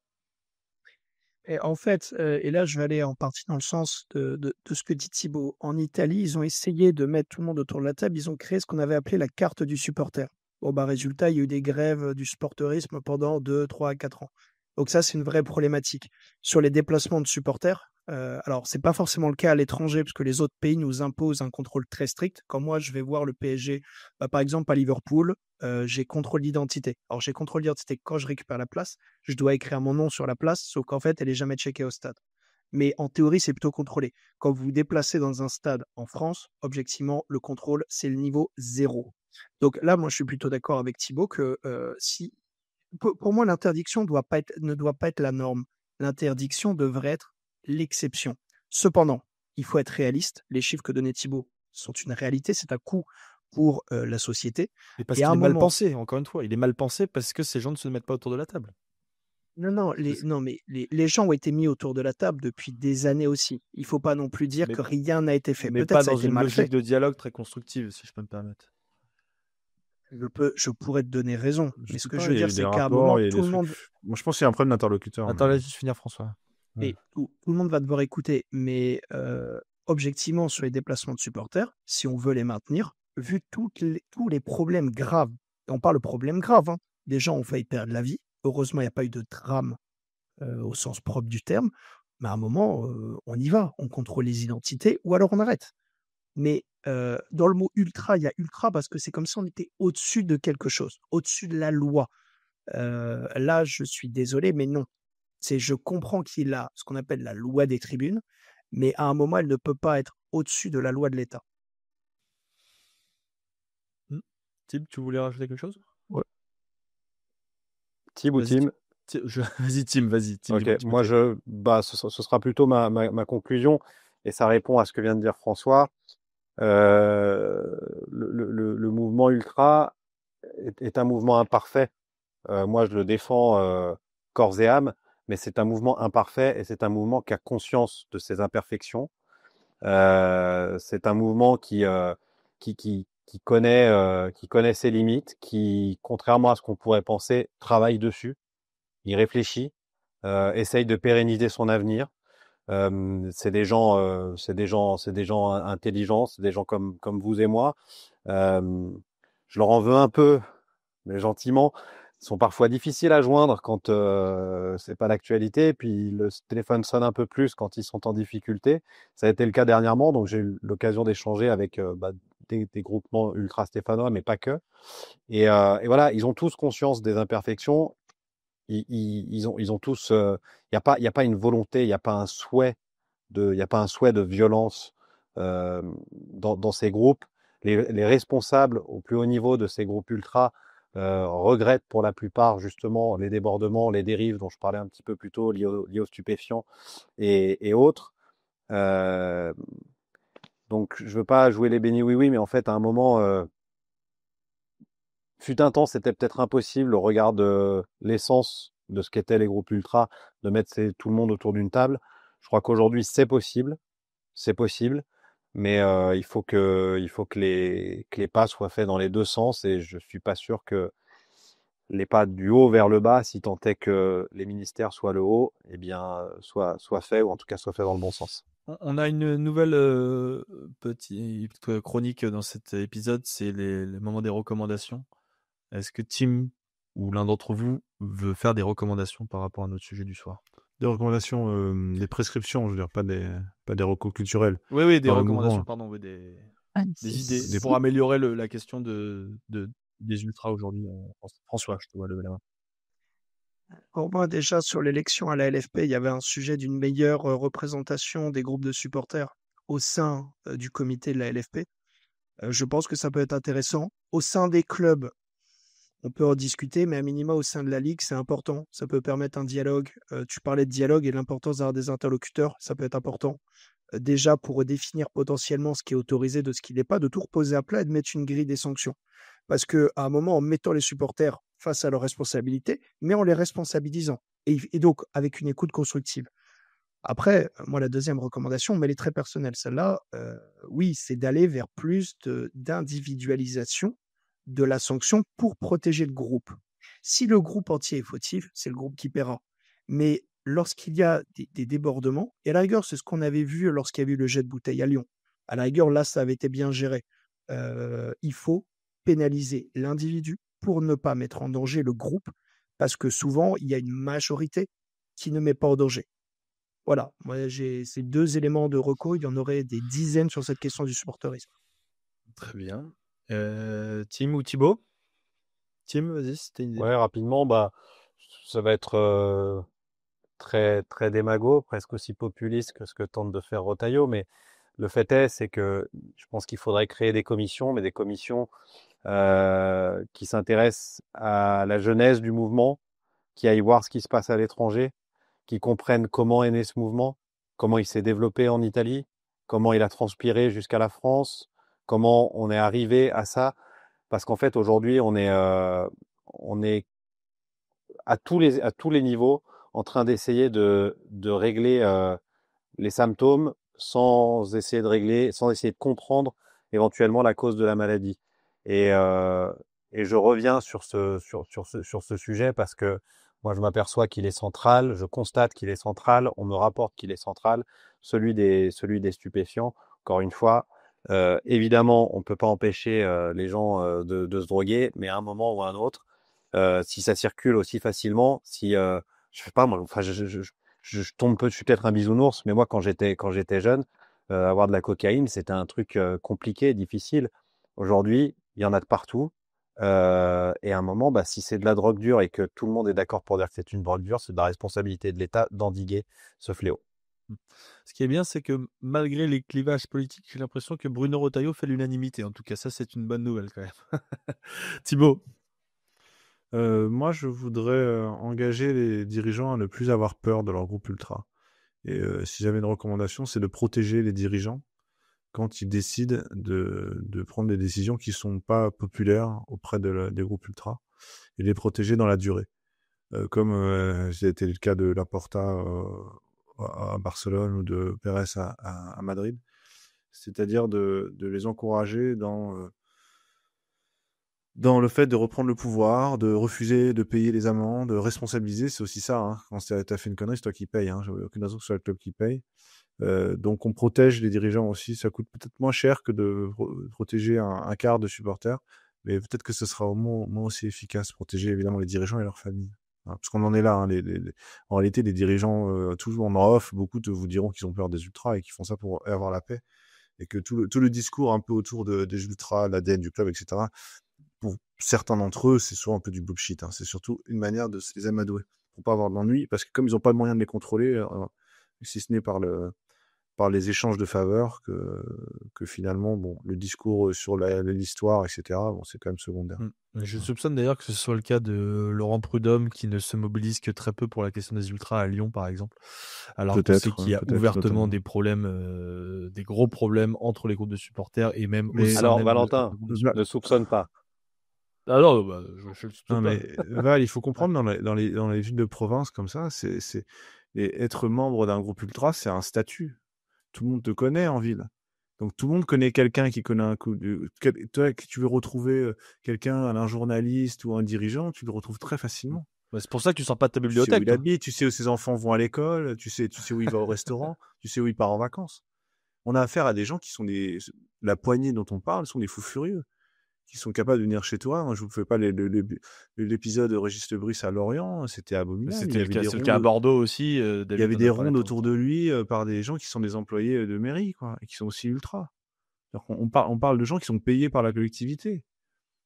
Et en fait, et là, je vais aller en partie dans le sens de ce que dit Thibaut. En Italie, ils ont essayé de mettre tout le monde autour de la table. Ils ont créé ce qu'on avait appelé la carte du supporter. Bon, bah, résultat, il y a eu des grèves du supporterisme pendant 2, 3, 4 ans. Donc ça, c'est une vraie problématique. Sur les déplacements de supporters, alors c'est pas forcément le cas à l'étranger, parce que les autres pays nous imposent un contrôle très strict. Quand moi, je vais voir le PSG, par exemple à Liverpool, j'ai contrôle d'identité. Alors j'ai contrôle d'identité quand je récupère la place. Je dois écrire mon nom sur la place, sauf qu'en fait, elle est jamais checkée au stade. Mais en théorie, c'est plutôt contrôlé. Quand vous vous déplacez dans un stade en France, objectivement, le contrôle, c'est le niveau 0. Donc là, moi, je suis plutôt d'accord avec Thibaut que si pour moi, l'interdiction ne doit pas être la norme. L'interdiction devrait être l'exception. Cependant, il faut être réaliste. Les chiffres que donnait Thibaut sont une réalité, c'est un coût pour la société. Et parce Et à qu'il un est mal moment, pensé, encore une fois. Il est mal pensé parce que ces gens ne se mettent pas autour de la table. non, mais les gens ont été mis autour de la table depuis des années aussi. Il ne faut pas non plus dire Mais- que rien n'a été fait. Mais Peut-être pas ça a dans été une mal logique fait. de dialogue très constructive, si je peux me permettre. Je pourrais te donner raison. Je Mais sais ce que pas, je veux il y a dire, eu des c'est qu'à un rapports, moment, il y a tout des le trucs. monde, Moi, je pense qu'il y a un problème d'interlocuteur. Attends, mais- laisse juste finir François. et tout le monde va devoir écouter. Mais objectivement, sur les déplacements de supporters, si on veut les maintenir, vu tous les problèmes graves, et on parle de problèmes graves, hein, des gens ont failli perdre la vie. Heureusement, il n'y a pas eu de drame au sens propre du terme. Mais à un moment, on y va, on contrôle les identités ou alors on arrête. Mais dans le mot ultra, il y a ultra parce que c'est comme si on était au-dessus de quelque chose, au-dessus de la loi. Là, je suis désolé, mais non. Je comprends qu'il a ce qu'on appelle la loi des tribunes, mais à un moment, elle ne peut pas être au-dessus de la loi de l'État. Tim, tu voulais rajouter quelque chose? Thib ou Vas-y, Tim? Vas-y, Tim, vas-y. Tim, Ok, dis-moi de moi côté. ce sera plutôt ma conclusion et ça répond à ce que vient de dire François. Le mouvement ultra est un mouvement imparfait. Moi, je le défends corps et âme, mais c'est un mouvement imparfait et c'est un mouvement qui a conscience de ses imperfections. C'est un mouvement qui connaît ses limites, qui, contrairement à ce qu'on pourrait penser, travaille dessus, il réfléchit, essaye de pérenniser son avenir. C'est des gens intelligents, c'est des gens comme vous et moi. Je leur en veux un peu, mais gentiment. Ils sont parfois difficiles à joindre quand c'est pas l'actualité, puis le téléphone sonne un peu plus quand ils sont en difficulté. Ça a été le cas dernièrement, donc j'ai eu l'occasion d'échanger avec des groupements ultra-stéphanois, mais pas que. Et voilà, ils ont tous conscience des imperfections. Ils ont tous. Il y a pas une volonté, il n'y a pas un souhait de violence dans ces groupes. Les responsables au plus haut niveau de ces groupes ultra regrettent pour la plupart justement les débordements, les dérives dont je parlais un petit peu plus tôt, liés aux stupéfiants et autres. Donc je veux pas jouer les bénis oui-oui, mais en fait à un moment, fut un temps, c'était peut-être impossible au regard de l'essence de ce qu'étaient les groupes ultras, de mettre tout le monde autour d'une table. Je crois qu'aujourd'hui, c'est possible, mais il faut que les pas soient faits dans les deux sens, et je suis pas sûr que les pas du haut vers le bas, si tant est que les ministères soient le haut, eh bien, soient faits, ou en tout cas soient faits dans le bon sens. On a une nouvelle petite chronique dans cet épisode, c'est les moments des recommandations. Est-ce que Tim ou l'un d'entre vous veut faire des recommandations par rapport à notre sujet du soir? Des recommandations, des prescriptions, je veux dire, pas des recos culturels. Oui, des Dans le recommandations, mouvement. pardon, oui, des C'est- idées pour améliorer la question des ultras aujourd'hui. François, je te vois lever la main. Pour moi, déjà, sur l'élection à la LFP, il y avait un sujet d'une meilleure représentation des groupes de supporters au sein du comité de la LFP. Je pense que ça peut être intéressant. Au sein des clubs, on peut en discuter, mais à minima, au sein de la ligue, c'est important. Ça peut permettre un dialogue. Tu parlais de dialogue et l'importance d'avoir des interlocuteurs, ça peut être important. Déjà, pour redéfinir potentiellement ce qui est autorisé de ce qui n'est pas, de tout reposer à plat et de mettre une grille des sanctions. Parce qu'à un moment, en mettant les supporters face à leurs responsabilités, mais en les responsabilisant. Et donc, avec une écoute constructive. Après, moi, la deuxième recommandation, mais elle est très personnelle. Celle-là, oui, c'est d'aller vers plus d'individualisation de la sanction pour protéger le groupe. Si le groupe entier est fautif, c'est le groupe qui paiera. Mais lorsqu'il y a des débordements, et à la rigueur, c'est ce qu'on avait vu lorsqu'il y a eu le jet de bouteille à Lyon. À la rigueur, là, ça avait été bien géré. Il faut pénaliser l'individu pour ne pas mettre en danger le groupe, parce que souvent, il y a une majorité qui ne met pas en danger. Voilà, moi j'ai ces 2 éléments de reco, il y en aurait des dizaines sur cette question du supporterisme. Très bien. Tim ou Thibaut? Tim, vas-y, c'était une idée. Ouais, rapidement, ça va être très, très démago, presque aussi populiste que ce que tente de faire Retailleau, mais le fait c'est que je pense qu'il faudrait créer des commissions, mais des commissions qui s'intéressent à la genèse du mouvement, qui aillent voir ce qui se passe à l'étranger, qui comprennent comment est né ce mouvement, comment il s'est développé en Italie, comment il a transpiré jusqu'à la France, comment on est arrivé à ça. Parce qu'en fait, aujourd'hui, on est à tous les niveaux en train d'essayer de régler les symptômes sans essayer de comprendre éventuellement la cause de la maladie. Et, euh, et je reviens sur ce sujet parce que moi, je m'aperçois qu'il est central, je constate qu'il est central, on me rapporte qu'il est central, celui des stupéfiants. Encore une fois, évidemment, on ne peut pas empêcher les gens de se droguer, mais à un moment ou à un autre, si ça circule aussi facilement, je sais pas moi, enfin, je tombe je suis peut-être un bisounours, mais moi, quand j'étais jeune, avoir de la cocaïne, c'était un truc compliqué, difficile. Aujourd'hui, il y en a de partout. Et à un moment, si c'est de la drogue dure et que tout le monde est d'accord pour dire que c'est une drogue dure, c'est de la responsabilité de l'État d'endiguer ce fléau. Ce qui est bien, c'est que malgré les clivages politiques, j'ai l'impression que Bruno Retailleau fait l'unanimité. En tout cas, ça, c'est une bonne nouvelle quand même. Thibaut? Moi, je voudrais engager les dirigeants à ne plus avoir peur de leur groupe ultra. Et si j'avais une recommandation, c'est de protéger les dirigeants quand ils décident de prendre des décisions qui sont pas populaires auprès des groupes ultra, et les protéger dans la durée. Comme c'était le cas de Laporta à Barcelone ou de Pérez à Madrid. C'est-à-dire de les encourager dans le fait de reprendre le pouvoir, de refuser de payer les amendes, de responsabiliser, c'est aussi ça. Hein. Quand t'as fait une connerie, c'est toi qui payes. Hein. J'avais aucune raison que ce soit le club qui paye. Donc on protège les dirigeants aussi. Ça coûte peut-être moins cher que de protéger un quart de supporters, mais peut-être que ce sera au moins aussi efficace. Protéger évidemment les dirigeants et leurs familles. Hein, parce qu'on en est là. Hein, en réalité, les dirigeants, toujours en off, beaucoup vous diront qu'ils ont peur des ultras et qu'ils font ça pour avoir la paix. Et que tout le discours un peu autour des ultras, l'ADN du club, etc., pour certains d'entre eux, c'est souvent un peu du bullshit. Hein. C'est surtout une manière de se les amadouer pour pas avoir de l'ennui, parce que comme ils n'ont pas de moyen de les contrôler, si ce n'est par les échanges de faveurs, que finalement, bon, le discours sur l'histoire, etc., bon, c'est quand même secondaire. Je soupçonne d'ailleurs que ce soit le cas de Laurent Prudhomme, qui ne se mobilise que très peu pour la question des ultras à Lyon, par exemple. Alors qu'on sait qu'il y a ouvertement des problèmes, des gros problèmes entre les groupes de supporters et même au sein Alors, même Valentin, ne soupçonne pas. Ah non, bah, je le soutiens Non, pas. mais Val, il faut comprendre dans les villes de province comme ça, et être membre d'un groupe ultra, c'est un statut. Tout le monde te connaît en ville. Donc tout le monde connaît quelqu'un qui connaît un coup de... Toi, que tu veux retrouver quelqu'un, un journaliste ou un dirigeant, tu le retrouves très facilement. Bah, c'est pour ça que tu sors pas de ta Tu sais où bibliothèque, il toi. habite, tu sais où ses enfants vont à l'école, tu sais où il va au restaurant, tu sais où il part en vacances. On a affaire à des gens qui sont la poignée dont on parle sont des fous furieux, qui sont capables de venir chez toi. Moi, je vous fais pas l'épisode de Régis Lebris à Lorient, c'était abominable. C'était le cas, c'est le cas à Bordeaux aussi. Il y David avait en des a parlé rondes de autour de lui par des gens qui sont des employés de mairie, quoi, et qui sont aussi ultra. On parle de gens qui sont payés par la collectivité.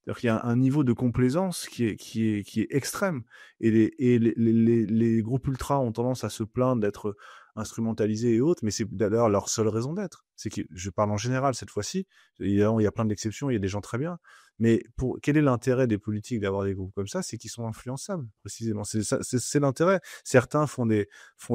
C'est-à-dire qu'il y a un niveau de complaisance qui est extrême. Et les groupes ultras ont tendance à se plaindre d'être instrumentalisés et autres, mais c'est d'ailleurs leur seule raison d'être. C'est que je parle en général cette fois-ci. Évidemment, il y a plein d'exceptions, il y a des gens très bien. Mais quel est l'intérêt des politiques d'avoir des groupes comme ça? C'est qu'ils sont influençables, précisément. C'est l'intérêt. Certains font les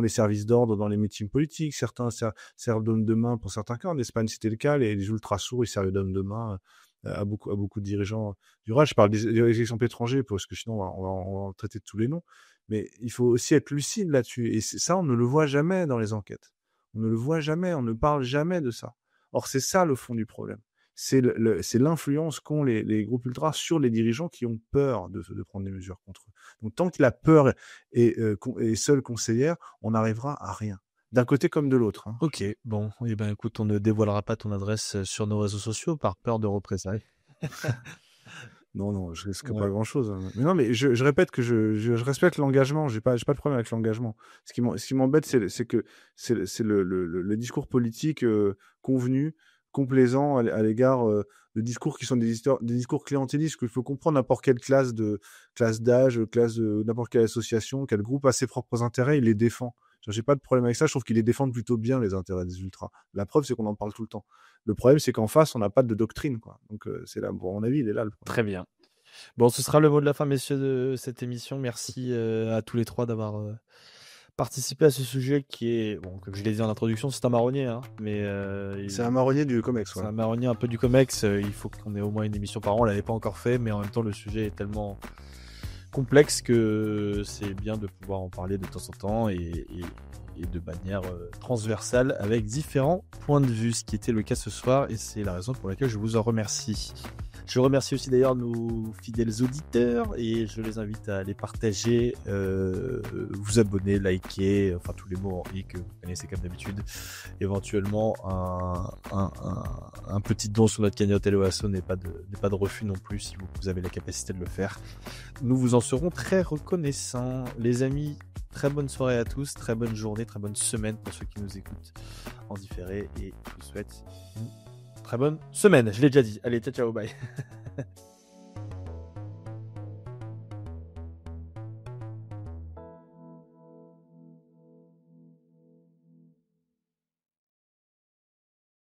services d'ordre dans les meetings politiques, certains servent d'hommes de main pour certains cas. En Espagne, c'était le cas. Les ultra sourds, ils servent d'hommes de main à beaucoup de dirigeants du RAJ. Je parle des exemples étrangers parce que sinon on va traiter de tous les noms. Mais il faut aussi être lucide là-dessus. Et ça, on ne le voit jamais dans les enquêtes. On ne le voit jamais, on ne parle jamais de ça. Or, c'est ça le fond du problème. C'est l'influence qu'ont les groupes ultras sur les dirigeants qui ont peur de prendre des mesures contre eux. Donc, tant que la peur est seule conseillère, on n'arrivera à rien. D'un côté comme de l'autre. Hein. Ok, bon, eh ben écoute, on ne dévoilera pas ton adresse sur nos réseaux sociaux par peur de représailles. Non, je risque pas grand-chose. Mais non, mais je répète que je respecte l'engagement. J'ai pas de problème avec l'engagement. Ce qui m'embête, c'est que c'est le discours politique convenu, complaisant à l'égard de discours qui sont des discours clientélistes que je peux comprendre n'importe quelle classe d'âge, classe de n'importe quelle association, quel groupe a ses propres intérêts, il les défend. J'ai pas de problème avec ça. Je trouve qu'ils les défendent plutôt bien, les intérêts des ultras. La preuve, c'est qu'on en parle tout le temps. Le problème, c'est qu'en face, on n'a pas de doctrine, quoi. Donc, c'est là, pour mon avis, il est là le problème. Très bien. Bon, ce sera le mot de la fin, messieurs, de cette émission. Merci à tous les trois d'avoir participé à ce sujet qui est, bon, comme je l'ai dit en introduction, c'est un marronnier, hein, mais c'est un marronnier du Comex. C'est un marronnier un peu du Comex. Il faut qu'on ait au moins une émission par an. On l'avait pas encore fait, mais en même temps, le sujet est tellement complexe que c'est bien de pouvoir en parler de temps en temps et de manière transversale avec différents points de vue, ce qui était le cas ce soir, et c'est la raison pour laquelle je vous en remercie. Je remercie aussi d'ailleurs nos fidèles auditeurs et je les invite à les partager, vous abonner, liker, enfin tous les mots en i que vous connaissez comme d'habitude. Éventuellement, un petit don sur notre cagnotte LOASO n'est pas de refus non plus si vous avez la capacité de le faire. Nous vous en serons très reconnaissants. Les amis, très bonne soirée à tous, très bonne journée, très bonne semaine pour ceux qui nous écoutent en différé et je vous souhaite une très bonne semaine. Je l'ai déjà dit. Allez, ciao, bye.